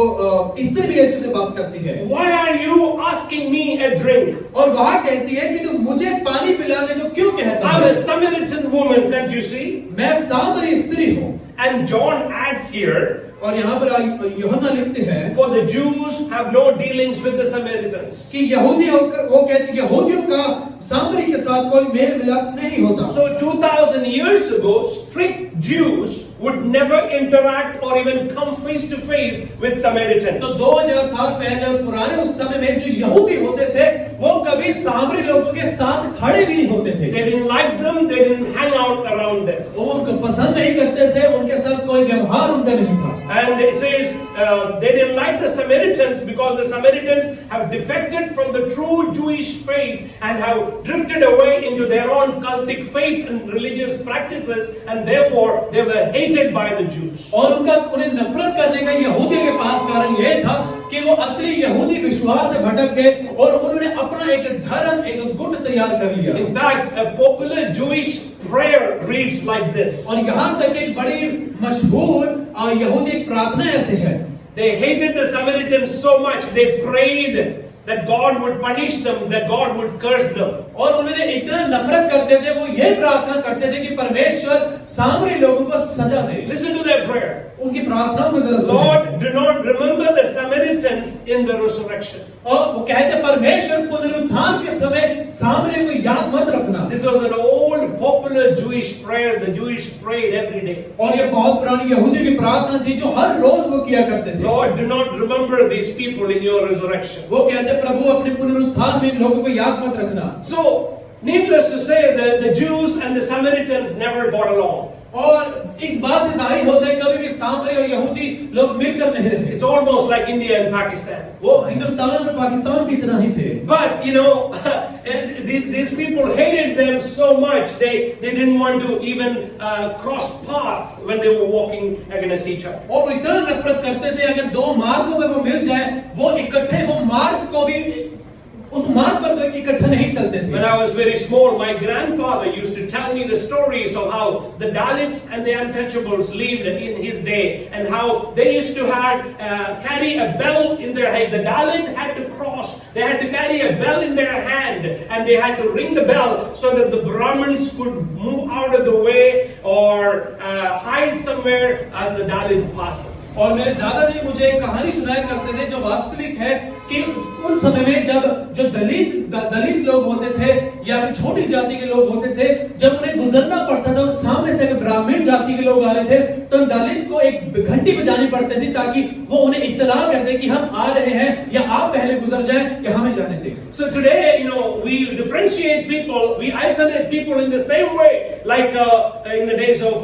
स्त्री भी यीशु से बात करती है why are you asking me a drink? और वह कहती है कि तू मुझे पानी पिलाने को क्यों कहता I'm है? a Samaritan woman, can't you see? मैं सामरी स्त्री हूँ। And John adds here, और यहाँ पर यूहन्ना लिखते हैं for the Jews have no dealings with the Samaritans. कि वो कहते यहूदियों का सामरी के साथ कोई मेल मिलाप नहीं होता। So 2000 years ago, strict Jews would never interact or even come face to face with Samaritans. तो 2000 साल पहले पुराने उस समय में जो यहूदी होते थे वो कभी सामरी लोगों के साथ खड़े भी नहीं होते थे। They didn't like them, they didn't hang out around them. वो उनको पसंद नहीं करते थे, उनके साथ कोई व्यवहार उनका नहीं था। And it says they didn't like the Samaritans because the Samaritans have defected from the true Jewish faith and have drifted away into their own cultic faith and religious practices, and therefore they were hated by the Jews. और उन्हें नफरत करने का यहूदियों के पास कारण यह था कि वो असली यहूदी विश्वास से भटक गए और उन्होंने अपना एक धर्म, एक गुट तैयार कर लिया। In fact, a popular Jewish prayer reads like this. और यहाँ तक एक बड़ी मशहूर यहूदी प्रार्थना ऐसे है। They hated the Samaritans so much, they prayed that God would punish them, that God would curse them. और उन्होंने इतना नफरत करते थे, वो ये प्रार्थना करते थे कि परमेश्वर सामरी लोगों को सजा दे। Listen to their prayer. उनकी प्रार्थनाओं को जरा सुनो। Lord, do not remember the Samaritans in the resurrection. और वो कहते परमेश्वर पुनरुत्थान के समय सामरी को याद मत रखना। This was an old popular Jewish prayer. The Jewish prayed every day. और ये बहुत पुरानी यहूदी की प्रार्थना थी जो हर रोज वो किया करते थे। Lord, do not remember these people in your resurrection. वो कहते प्रभु अपने पुनरुत्थान में इन लोगों को याद मत रखना। So, needless to say, the Jews and the Samaritans never got along. और इस बात से जाहिर होता है कभी भी सामरी और यहूदी लोग मिलकर नहीं रहे। It's almost like India and Pakistan. वो हिंदुस्तान और पाकिस्तान की तरह ही थे। But you know, these people hated them so much they didn't want to even cross paths when they were walking against each other. और वो इतना नफरत करते थे अगर दो मार्गों में वो मिल जाए वो इकट्ठे वो मार्ग को भी उस मार्ग पर इकट्ठा नहीं चलते थे। When I was very small, my grandfather used to tell me the stories of how the Dalits and the untouchables lived in his day, and how they used to carry a bell in their head. The Dalit had to cross; they had to carry a bell in their hand, and they had to ring the bell so that the Brahmins could move out of the way or hide somewhere as the Dalit passed. और मेरे दादाजी मुझे एक कहानी सुनाया करते थे जो वास्तविक है कि उन समय में जब जो दलित लोग होते थे या फिर छोटी जाति के लोग होते थे, जब उन्हें गुजरना पड़ता था और सामने से अगर ब्राह्मण जाति के लोग आ रहे थे तो दलित को एक घंटी बजानी पड़ती थी ताकि वो उन्हें इत्तला कर दे कि हम आ रहे हैं या आप पहले गुजर जाएं या हमें जाने दें। So today, you know, we differentiate people, we isolate people in the same way like in the days of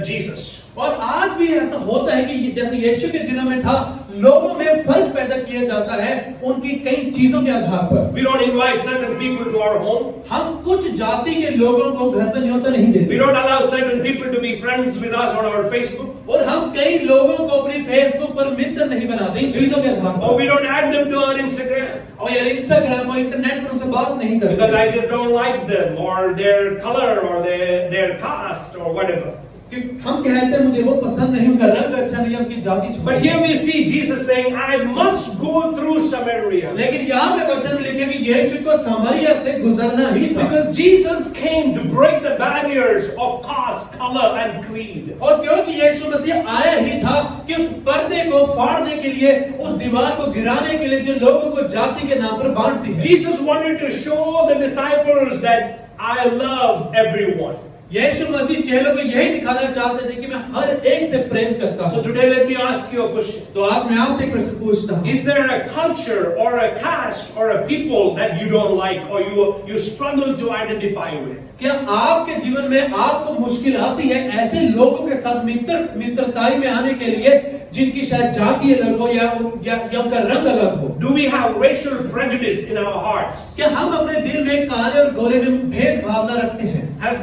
Jesus. और आज भी ऐसा होता है कि जैसे यीशु के दिनों में था, लोगों में फर्क पैदा किया जाता है उनकी कई चीजों के आधार पर। We don't invite certain people to our home. हम कुछ जाति के लोगों को घर पर न्योता नहीं देते। We don't allow certain people to be friends with us on our Facebook. और हम कई लोगों को अपनी फेसबुक पर मित्र नहीं बनाते इन चीजों के आधार पर। Or we don't add them to our Instagram. और यार इंस्टाग्राम और इंटरनेट पर उनसे बात नहीं करते। Because I just don't like them or their color or their caste or whatever. कि हम कहते हैं मुझे वो पसंद नहीं, उनका रंग अच्छा नहीं, उनकी जाति। But here we see Jesus saying, I must go through Samaria. लेकिन यहाँ पे वचन में लिखे कि यीशु को सामरिया से गुजरना ही था। Because Jesus came to break the barriers of caste, color and creed. और क्योंकि यीशु मसीह आया ही था कि उस पर्दे को फाड़ने के लिए, उस दीवार को गिराने के लिए जो लोगों को जाति के नाम पर बांटती है। Jesus wanted to show the disciples that I love everyone. यीशु मसीह चेलों को यही दिखाना चाहते थे कि मैं हर एक से प्रेम करता So हूँ। today let me ask you a question. तो आज मैं आपसे एक प्रश्न पूछता हूँ। Is there a culture or a caste or a people that you don't like or you struggle to identify with? क्या आपके जीवन में आपको मुश्किल आती है ऐसे लोगों के साथ मित्रताई में आने के लिए जिनकी शायद जाति अलग हो या उनका रंग अलग हो। Do we have racial prejudice in our hearts? क्या हम अपने दिल में काले और गोरे में भेद भावना रखते हैं? Has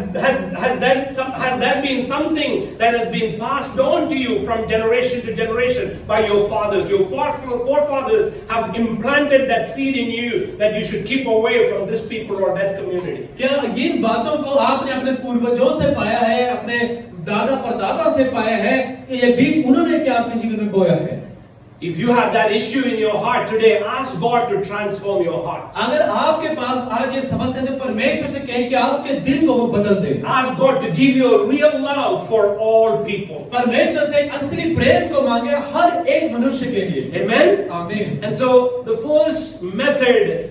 that been something that has been passed on to you from generation to generation by your fathers? Your forefathers have implanted that seed in you that you should keep away from this people or that community. क्या इन बातों को आपने अपने पूर्वजों से पाया है, अपने दादा परदादा से पाया है, ये बीज उन्होंने क्या आपके जीवन में बोया है? If you have that issue in your heart today, ask God to transform your heart. अगर आपके पास आज ये समस्या है तो परमेश्वर से कहें कि आपके दिल को वो बदल दे। Ask God to give you a real love for all people. परमेश्वर से एक असली प्रेम को मांगे हर एक मनुष्य के लिए। Amen? आमीन। And so the first method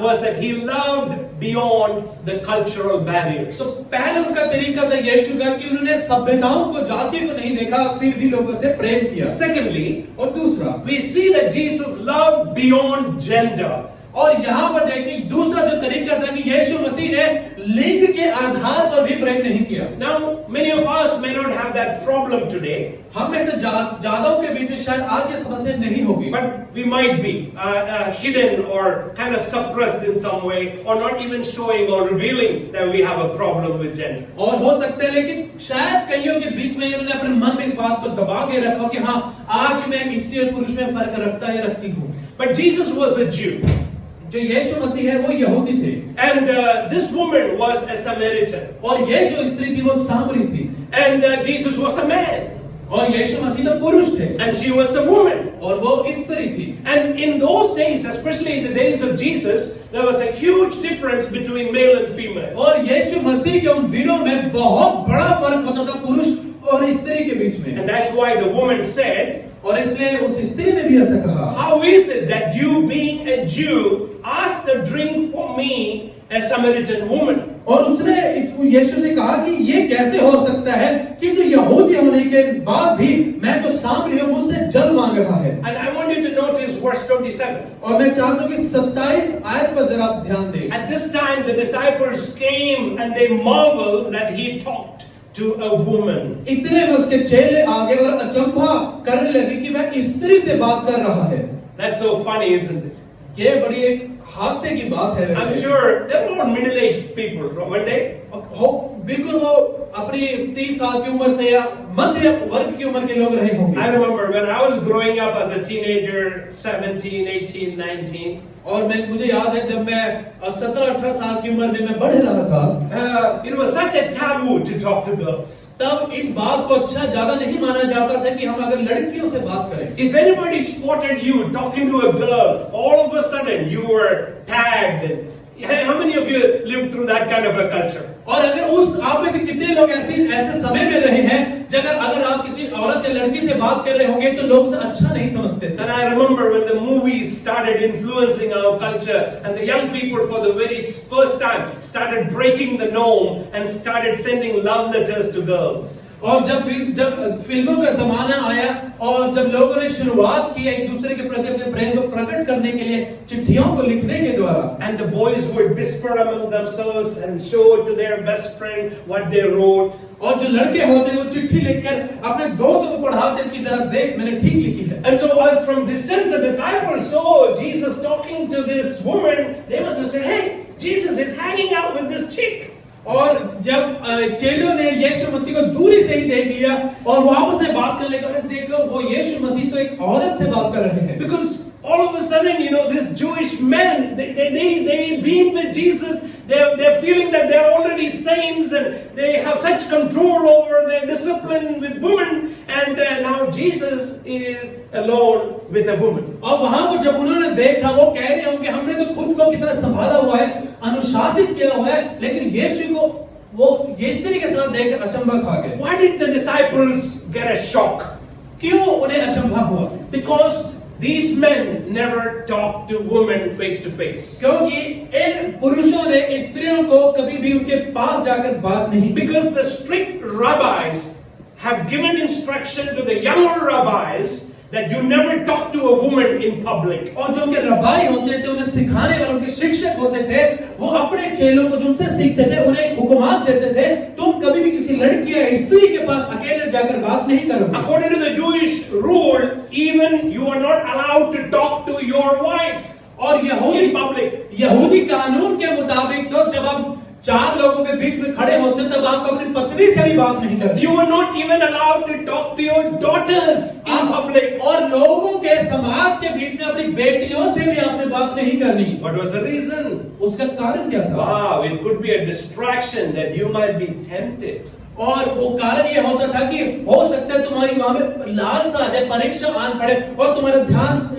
was that he loved beyond the cultural barriers. तो पहले उनका तरीका था यीशु का कि उन्होंने सभ्यताओं को, जातियों को नहीं देखा, फिर भी लोगों से प्रेम किया। Secondly, और दूसरा, we see that Jesus loved beyond gender. और यहाँ पर देखिए दूसरा जो तरीका था कि यीशु मसीह ने लिंग के आधार पर भी प्रेम नहीं किया। Now, many of us may not have that problem today. हम में से ज्यादाओं के बीच में शायद आज ये समस्या नहीं होगी। But we might be hidden or kind of suppressed in some way, or not even showing or revealing that we have a problem with gender. और हो सकता है लेकिन शायद कईयों के बीच में इन्होंने अपने मन में इस बात को दबा के रखा कि हाँ आज मैं स्त्री और पुरुष में फर्क रखता या रखती हूँ। But Jesus was a Jew. जो यीशु मसीह है वो यहूदी थे। And this woman was a Samaritan. और ये जो स्त्री थी वो सामरी थी। And Jesus was a man. और यीशु मसीह तो पुरुष थे। And she was a woman. और वो स्त्री थी। And in those days, especially in the days of Jesus, there was a huge difference between male and female. और यीशु मसीह के उन दिनों में बहुत बड़ा फर्क होता था पुरुष और स्त्री के बीच में। And that's why the woman said, और इसलिए उस स्त्री ने भी ऐसा कहा, how is it that you being a Jew asked a drink for me, a Samaritan woman? और उसने यीशु से कहा कि ये कैसे हो सकता है कि जो यहूदी होने के बाद भी मैं जो सामरी हूं मुझसे जल मांग रहा है। And I want you to notice verse 27. और मैं चाहता हूं कि 27 आयत पर जरा आप ध्यान दें। At this time the disciples came and they marveled that he talked to a woman. इतने में उसके चेले आ गए और अचंभा करने लगे कि वह स्त्री से बात कर रहा है। That's so funny, isn't it? ये बड़ी एक हास्य की बात है। I'm sure they were all middle-aged people, weren't they? बिल्कुल वो अपनी 30 साल की उम्र से या मध्य वर्ग की उम्र के लोग रहे होंगे। I remember when I was growing up as a teenager, 17, 18, 19. और मुझे याद है जब मैं 17-18 साल की उम्र में मैं बढ़ रहा था। It was such a taboo to talk to girls. तब इस बात को अच्छा ज्यादा नहीं माना जाता था कि हम अगर लड़कियों से बात करें। If anybody spotted you talking to a girl, all of a sudden you were tagged. How many of you lived through that kind of a culture? और अगर उस आप में से कितने लोग ऐसे समय में रहे हैं जब अगर आप किसी औरत या लड़की से बात कर रहे होंगे तो लोग उसे अच्छा नहीं समझते थे। And I remember when the movies started influencing our culture and the young people for the very first time started breaking the norm and started sending love letters to girls. और जब फिल्मों का जमाना आया और जब लोगों ने शुरुआत की एक दूसरे के प्रति अपने प्रेम को प्रकट करने के लिए चिट्ठियों को लिखने के द्वारा, and the boys would whisper among themselves and show it to their best friend what they wrote. और जो लड़के होते हैं वो चिट्ठी लिखकर अपने दोस्तों को पढ़ाते कि जरा देख मैंने ठीक लिखी है। And so as from distance the disciples saw Jesus talking to this woman, they must have said, hey, Jesus is hanging out with this chick. और जब चेलों ने यीशु मसीह को दूरी से ही देख लिया और वो आपस में बात करने लगे, अरे देखो वो यीशु मसीह तो एक औरत से बात कर रहे हैं। Because all of a sudden, you know, this Jewish men, they been with Jesus. They're feeling that they're already saints and they have such control over their discipline with women. And now Jesus is alone with a woman. और वहां पर जब उन्होंने देखा वो कह रहे होंगे हमने तो खुद को कितना संभाला हुआ है, अनुशासित किया हुआ है, लेकिन यीशु को वो ये स्त्री के साथ देखकर अचंभा खा गए। Why did the disciples get a shock? क्यों उन्हें अचंभा हुआ? Because these men never talked to women face to face. क्योंकि इन पुरुषों ने स्त्रियों को कभी भी उनके पास जाकर बात नहीं। Because the strict rabbis have given instruction to the younger rabbis that you never talk to a woman in public. और जो के रब्बाई होते थे उन्हें सिखाने वाले उनके शिक्षक होते थे वो अपने चेलों को जो उनसे सीखते थे उन्हें हुक्मात देते थे तुम कभी भी किसी लड़की या स्त्री के पास अकेले जाकर बात नहीं करोगे। According to the Jewish rule, और यहूदी in public. यहूदी कानून के मुताबिक तो जब हम चार लोगों के बीच में खड़े होते तब आप अपनी पत्नी से भी बात नहीं करते। You were not even allowed to talk to your daughters in public. और लोगों के समाज के बीच में अपनी बेटियों से भी आपने बात नहीं करनी। What was the reason? उसका कारण क्या था? Wow, it could be a distraction that you might be tempted. और वो कारण ये होता था कि हो सकता है तुम्हारी वहां में लालसा आ जाए, परीक्षा आन पड़े और तुम्हारा ध्यान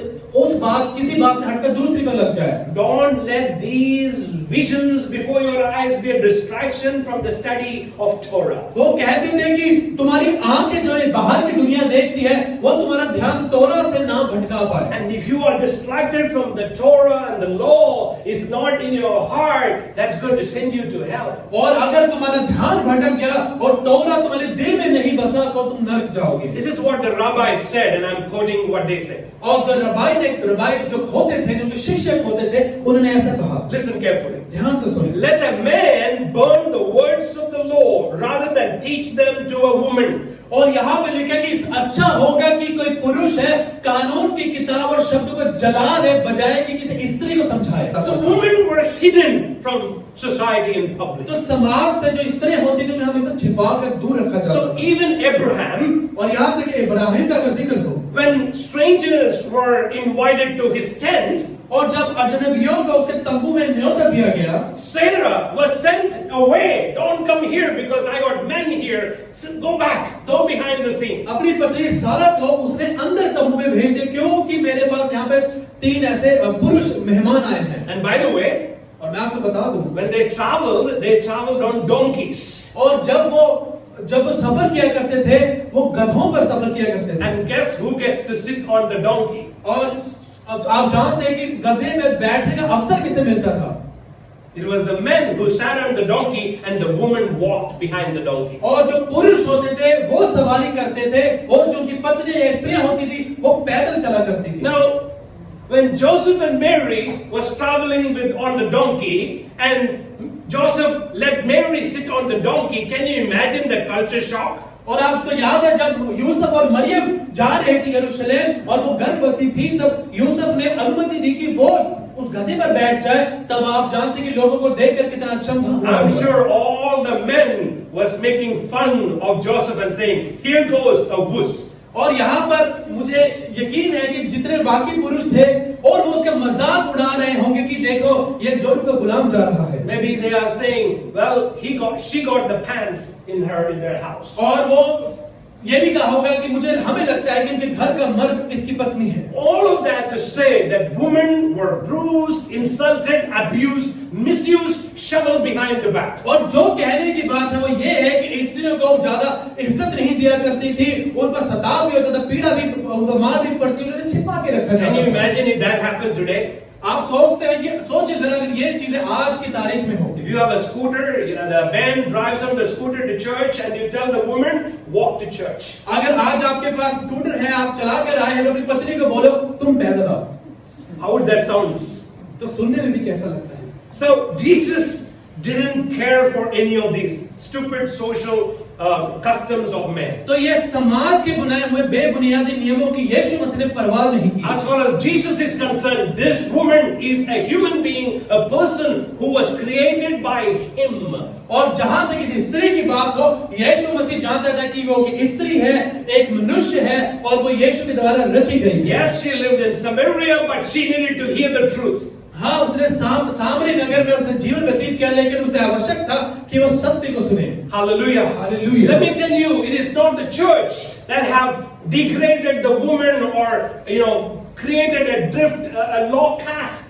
उस बात किसी बात से हटकर दूसरी पर लग जाए। Don't let these visions before your eyes be a distraction from the study of Torah. वो कहते थे कि तुम्हारी आंखें जो है बाहर की दुनिया देखती है वो तुम्हारा ध्यान तोरा से ना भटका पाए। And if you are distracted from the Torah and the law is not in your heart, that's going to send you to hell. और अगर तुम्हारा ध्यान भटक गया और तोरा तुम्हारे दिल में नहीं बसा तो तुम नरक जाओगे। This is what the rabbis said, and I'm quoting what they said. और जो रबाई जो होते थे, जो शिक्षक होते थे, उन्होंने ऐसा कहा। Listen carefully. ध्यान से सुनिए। Let a man burn the words of the law rather than teach them to a woman. और यहाँ पे लिखा कि अच्छा होगा कि कोई पुरुष है कानून की किताब और शब्दों को जला दे बजाय कि किसी स्त्री को समझाए। So women were hidden from society in public. तो समाज से जो स्त्रियां होती थी उन्हें हमेशा छिपा कर दूर रखा जाता। So even Abraham, और यहाँ तक कि इब्राहिम का अगर जिक्र हो, when strangers were invited to his tent, और जब अजनबियों को उसके तंबू में न्योता दिया गया, Sarah was sent away. Don't come here because I got men here. Go back. Go behind the scene. अपनी पत्नी सारा को उसने अंदर तंबू में भेज दिया क्योंकि मेरे पास यहाँ पे 3 ऐसे पुरुष मेहमान आए हैं। And by the way, और मैं आपको बता दूं, when they traveled on donkeys. और जब वो सफर किया करते थे वो गधों पर सफर किया करते थे। And guess who gets to sit on the donkey? और आप जानते हैं कि गधे में बैठने का अवसर किसे मिलता था? It was the men who sat on the donkey and the woman walked behind the donkey. और जो पुरुष होते थे वो सवारी करते थे और जो उनकी पत्नी या स्त्रियां होती थी वो पैदल चला करती थी। Now, when Joseph and Mary was traveling on the donkey and Joseph let Mary sit on the donkey, can you imagine the culture shock? और आपको याद है जब यूसुफ और मरियम जा रहे थे यरूशलेम और वो गर्भवती थी तब यूसुफ ने अनुमति दी कि वो उस गधे पर बैठ जाए, तब आप जानते कि लोगों को देखकर कितना अचंभा हुआ। I'm sure all the men was making fun of Joseph and saying, "Here goes a wuss." और यहाँ पर मुझे यकीन है कि जितने बाकी पुरुष थे और वो उसका मजाक उड़ा रहे होंगे कि देखो ये जोरू का गुलाम जा रहा है। Maybe they are saying, "Well, she got the pants in their house." और वो ये भी कहा होगा कि हमें लगता है कि इनके घर का मर्द इसकी पत्नी है। All of that to say that women were bruised, insulted, abused, misused, shoveled behind the back. और जो कहने की बात है वो ये है कि स्त्रियों को ज्यादा इज्जत नहीं दिया करती थी, उन पर सताव भी होता था, पीड़ा भी, उनको मार भी पड़ती, उन्हें छिपा के रखा जाता था। Can you imagine if that happened today? आप सोचते हैं कि सोचिए जरा अगर ये चीजें आज की तारीख में हो। If you have a scooter, the man drives on the scooter to church and you tell the woman, walk to church. अगर आज आपके पास स्कूटर है, आप चला कर आए हैं, अपनी पत्नी को बोलो तुम पैदल आओ, How would that sound? तो सुनने में भी कैसा लगता है? So Jesus didn't care for any of these stupid social customs of men. तो ये समाज के बनाए हुए बेबुनियादी नियमों की यीशु मसीह ने परवाह नहीं की। As far as Jesus is concerned, this woman is a human being, a person who was created by him. और जहां तक इस स्त्री की बात हो, यीशु मसीह जानता था कि वो स्त्री है, एक मनुष्य है और वो यीशु के द्वारा रची गई है। Yes, she lived in Samaria, but she needed to hear the truth. हाँ, उसने सामरी नगर में उसने जीवन व्यतीत किया, लेकिन उसे आवश्यक था कि वो सत्य को सुने। Hallelujah. Hallelujah. Let me tell you, it is not the church that have degraded the woman or created a drift, a low caste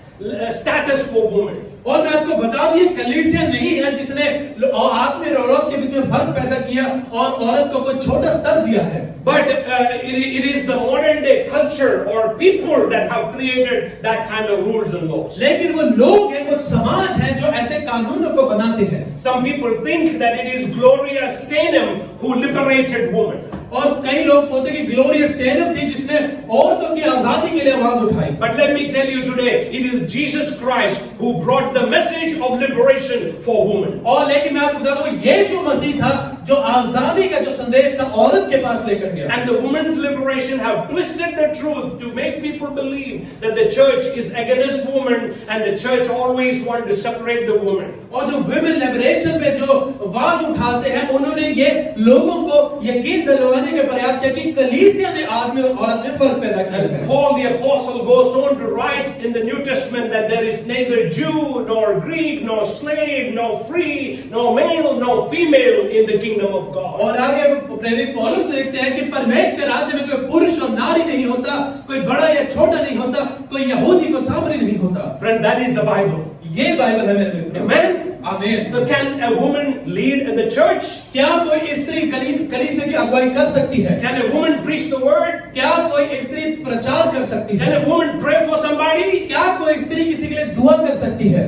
status for women. और मैं आपको बता दूं, कलीसिया नहीं है जिसने आदमी और औरत के बीच में फर्क पैदा किया और औरत को कोई छोटा स्तर दिया है। But it is the modern day culture or people that have created that kind of rules and laws. लेकिन वो लोग हैं, वो समाज है जो ऐसे कानूनों को बनाते हैं। Some people think that it is Gloria Steinem who liberated women. और कई लोग सोचते कि ग्लोरिया स्टेनम थी जिसने औरतों की आजादी के लिए आवाज उठाई। But let me tell you today, it is Jesus Christ who brought the message of liberation for women. और लेकिन मैं आपको बता दूं, यीशु मसीह था जो आजादी का जो संदेश था औरत के पास लेकर गया। And the women's liberation have twisted the truth to make people believe that the church is against women and the church always wanted to separate the woman. और जो women liberation पे जो आवाज उठाते हैं, उन्होंने ये लोगों को यकीन दिलवाने के प्रयास किया कि कलीसिया ने आदमी और औरत में फर्क पैदा किया है। Paul the apostle goes on to write in the New Testament that there is neither Jew nor Greek nor slave nor free nor male nor female in the kingdom of God. और आगे प्रेरित पौलुस लिखते हैं कि परमेश्वर के राज्य में कोई पुरुष और नारी नहीं होता, कोई बड़ा या छोटा नहीं होता, कोई यहूदी को सामरी नहीं होता। Friend, that is the Bible. ये बाइबल है मेरे मित्र। Amen. आमीन। So can a woman lead in the church? क्या कोई स्त्री कलीसिया की अगुवाई कर सकती है? Can a woman preach the word? क्या कोई स्त्री प्रचार कर सकती है? Can a woman pray for somebody? क्या कोई स्त्री किसी के लिए दुआ कर सकती है?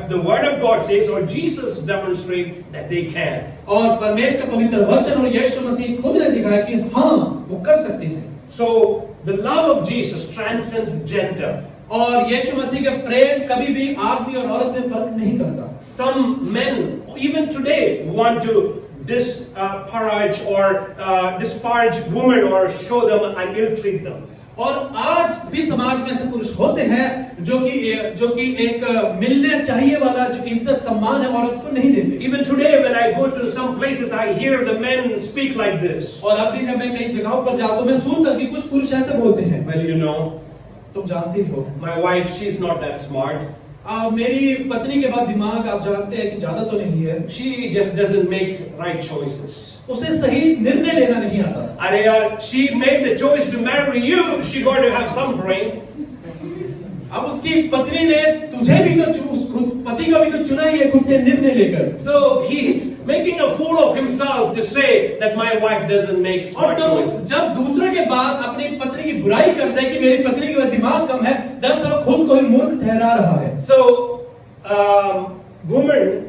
The word of God says, or Jesus demonstrate that they can. और परमेश्वर का पवित्र वचन और यीशु मसीह खुद ने दिखाया कि हाँ वो कर सकती है। So the love of Jesus transcends gender. और यीशु मसीह का प्रेम कभी भी आदमी और औरत में फर्क नहीं करता। Some men even today want to disparage or disparage women or show them and ill-treat them. और आज भी समाज में ऐसे पुरुष होते हैं जो कि एक मिलने चाहिए वाला जो इज्जत सम्मान है औरत को नहीं देते। Even today when I go to some places I hear the men speak like this. और अब भी जब मैं कई जगहों पर जाता हूँ मैं सुनता कि कुछ पुरुष ऐसे बोलते हैं। Well, you know, तुम जानते हो, my wife, she's not that smart. मेरी पत्नी के बाद दिमाग आप जानते हैं कि ज्यादा तो नहीं है। She just doesn't make right choices. उसे सही निर्णय लेना नहीं आता। अरे यार, she made the choice to marry you. She got to have some brain. अब उसकी पत्नी ने तुझे भी तो पति का भी तो चुना ही है खुद के निर्णय लेकर। So he's making a fool of himself to say that my wife doesn't make और smart तो choices. जब दूसरे के बाद अपनी पत्नी की बुराई करता है कि मेरी पत्नी के पास दिमाग कम है, दरअसल वो खुद को ही मूर्ख ठहरा रहा है। So woman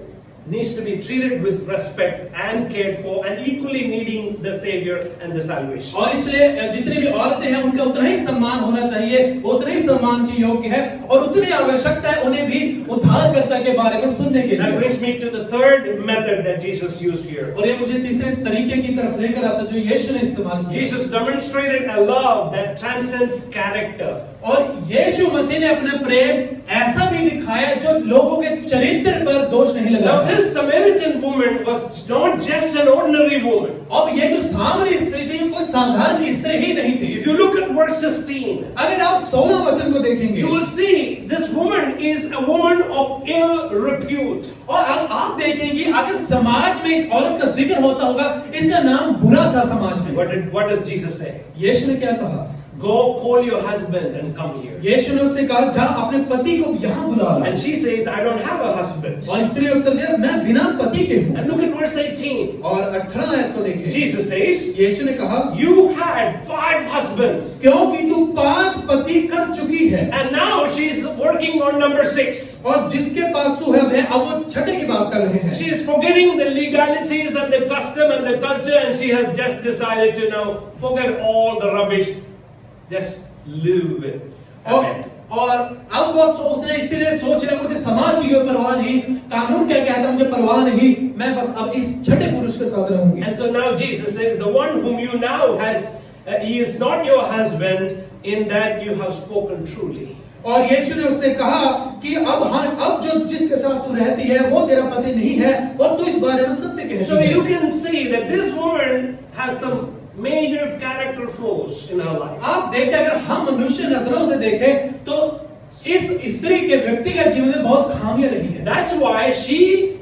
needs to be treated with respect and cared for and equally needing the savior and the salvation. और इसलिए जितनी भी औरतें हैं उनका उतना ही सम्मान होना चाहिए, उतना ही सम्मान की योग्य है और उतनी आवश्यकता है उन्हें भी उद्धारकर्ता के बारे में सुनने के That लिए। brings me to the third method that Jesus used here. और ये मुझे तीसरे तरीके की तरफ लेकर आता जो यीशु ने इस्तेमाल किया। Jesus demonstrated a love that transcends character. और यीशु मसीह ने अपना प्रेम ऐसा भी दिखाया जो लोगों के चरित्र पर दोष नहीं Now लगाया। this Samaritan woman was not just an ordinary woman. अब ये जो सामरी स्त्री थी कोई साधारण स्त्री ही नहीं थी। If you look at verse 16, अगर आप 16 वचन को देखेंगे you will see this woman is a woman of ill repute. और आप देखेंगे अगर समाज में इस औरत का जिक्र होता होगा इसका नाम बुरा था समाज में। What does Jesus say? यीशु ने क्या कहा? Go call your husband and come here. यीशु ने उससे कहा जा अपने पति को यहाँ बुला ला। And she says, I don't have a husband. और स्त्री उत्तर दिया मैं बिना पति के हूँ। And look at verse 18. और 18 आयत को देखिए। Jesus says, यीशु ने कहा you had 5 husbands. क्योंकि तू 5 पति कर चुकी है And now she's working on number 6. और जिसके पास तू है अब वो छठे की बात कर रहे हैं। She is forgetting the legalities and the custom and the culture and she has just decided to now forget all the rubbish. Just live with it. Amen. और अब वो उसने इसलिए सोच लिया मुझे समाज की कोई परवाह नहीं, कानून क्या कहता है मुझे परवाह नहीं, मैं बस अब इस छठे पुरुष के साथ रहूंगी। And so now Jesus says, the one whom you now has, he is not your husband in that you have spoken truly. और यीशु ने उससे कहा कि अब जो जिसके साथ तू रहती है वो तेरा पति नहीं है और तू इस बारे में सत्य कहती है। So you can see that this woman has some major character flaws in her life. आप देखें अगर हम मनुष्य नजरों से देखें तो इस स्त्री के व्यक्तिगत जीवन में बहुत खामियां रही है। That's why she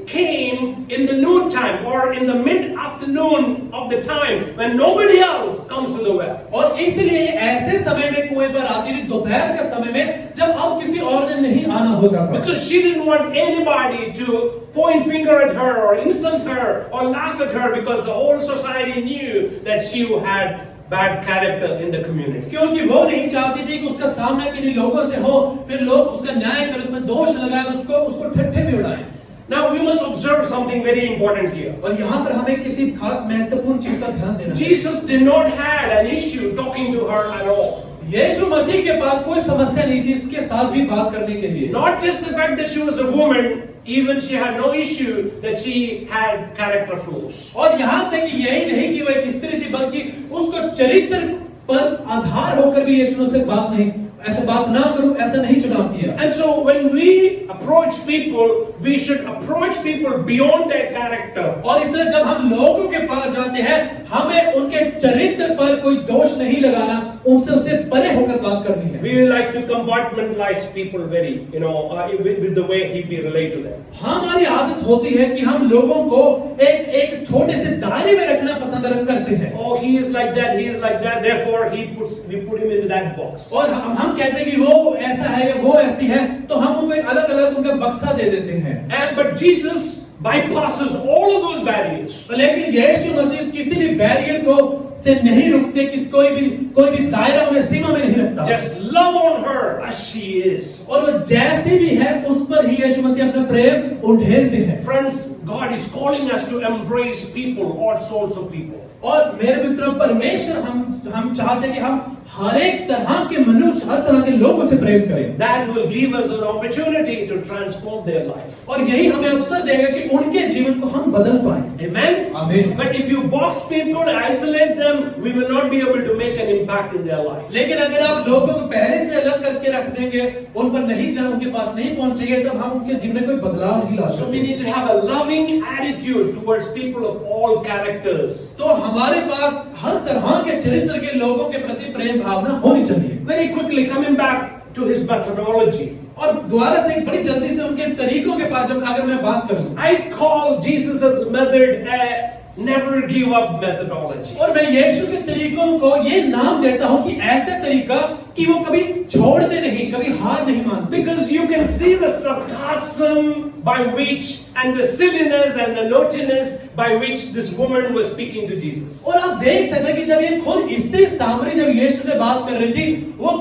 came in the noon time or in the mid afternoon of the time when nobody else comes to the well. और इसलिए ऐसे समय में कुएं पर आती थी दोपहर के समय में जब अब किसी और ने नहीं आना होता था। Because she didn't want anybody to point finger at her or insult her or laugh at her because the whole society knew that she had bad character in the community. क्योंकि वो नहीं चाहती थी कि उसका सामना किन्हीं लोगों से हो फिर लोग उसका न्याय कर उसमें दोष लगाए उसको ठट्ठे में उड़ाएं। Now we must observe something very important here. और यहाँ पर हमें किसी खास महत्वपूर्ण चीज का ध्यान देना है। Jesus did not had an issue talking to her at all. यीशु मसीह के पास कोई समस्या नहीं थी इसके साथ भी बात करने के लिए। Not just the fact that she was a woman, even she had no issue that she had character flaws. और यहाँ तक कि यही नहीं कि वह एक स्त्री थी, बल्कि उसको चरित्र पर आधार होकर भी यीशु ने बात नहीं, ऐसे बात ना करूं, ऐसा नहीं चुनाव किया। And so when we approach people, we should approach people beyond their character. और इसलिए जब हम लोगों के पास जाते हैं, हमें उनके चरित्र पर कोई दोष नहीं लगाना, उनसे उससे परे होकर बात करनी है। We like to compartmentalize people very, with the way we relate to them. हमारी आदत होती है कि हम लोगों को एक छोटे से दायरे में रखना पसंद करते हैं। Oh, he is like that, therefore we put him into that box. और हम कहते हैं कि वो ऐसा है या वो ऐसी है, तो हम उनको एक अलग-अलग उनका बक्सा दे देते हैं। But Jesus bypasses all of those barriers. लेकिन यीशु मसीह किसी भी बैरियर को से नहीं रुकते, कोई भी दायरा उन्हें सीमा में नहीं रखता। Just love on her as she is. और वो जैसी भी है उस पर ही यीशु मसीह अपना प्रेम उंडेलते हैं। Friends, God is calling us to embrace people, all sorts of people. और मेरे मित्रों, परमेश्वर हम चाहते हैं कि हम हर एक तरह के मनुष्य, हर तरह के लोगों से प्रेम करें। That will give us an opportunity to transform their life. और यही हमें अवसर देगा कि उनके जीवन को हम बदल पाएं। Amen? Amen. But if you box people, isolate them, we will not be able to make an impact in their life. लेकिन अगर आप लोगों को पहले से अलग करके रख देंगे, उन पर नहीं जाए, उनके पास नहीं पहुंचेंगे, तब हम उनके जीवन में कोई बदलाव नहीं ला So we सकते। need to have a loving attitude towards people of all characters. तो हमारे पास हर तरह के चरित्र के लोगों के प्रति प्रेम भावना होनी चाहिए। Very quickly, coming back to his methodology. और दोबारा से बड़ी जल्दी से उनके तरीकों के पास जब अगर मैं बात करूं, I call Jesus' method a never give up methodology. और मैं यीशु के तरीकों को ये नाम देता हूं कि ऐसा तरीका कि वो कभी छोड़ते नहीं, कभी हार नहीं मानते। Because you can see the sarcasm by which and the silliness and the naughtiness by which this woman was speaking to Jesus. और आप देख सकते हैं कि जब ये खुद स्त्री सामरी जब यीशु से बात कर रही थी, वो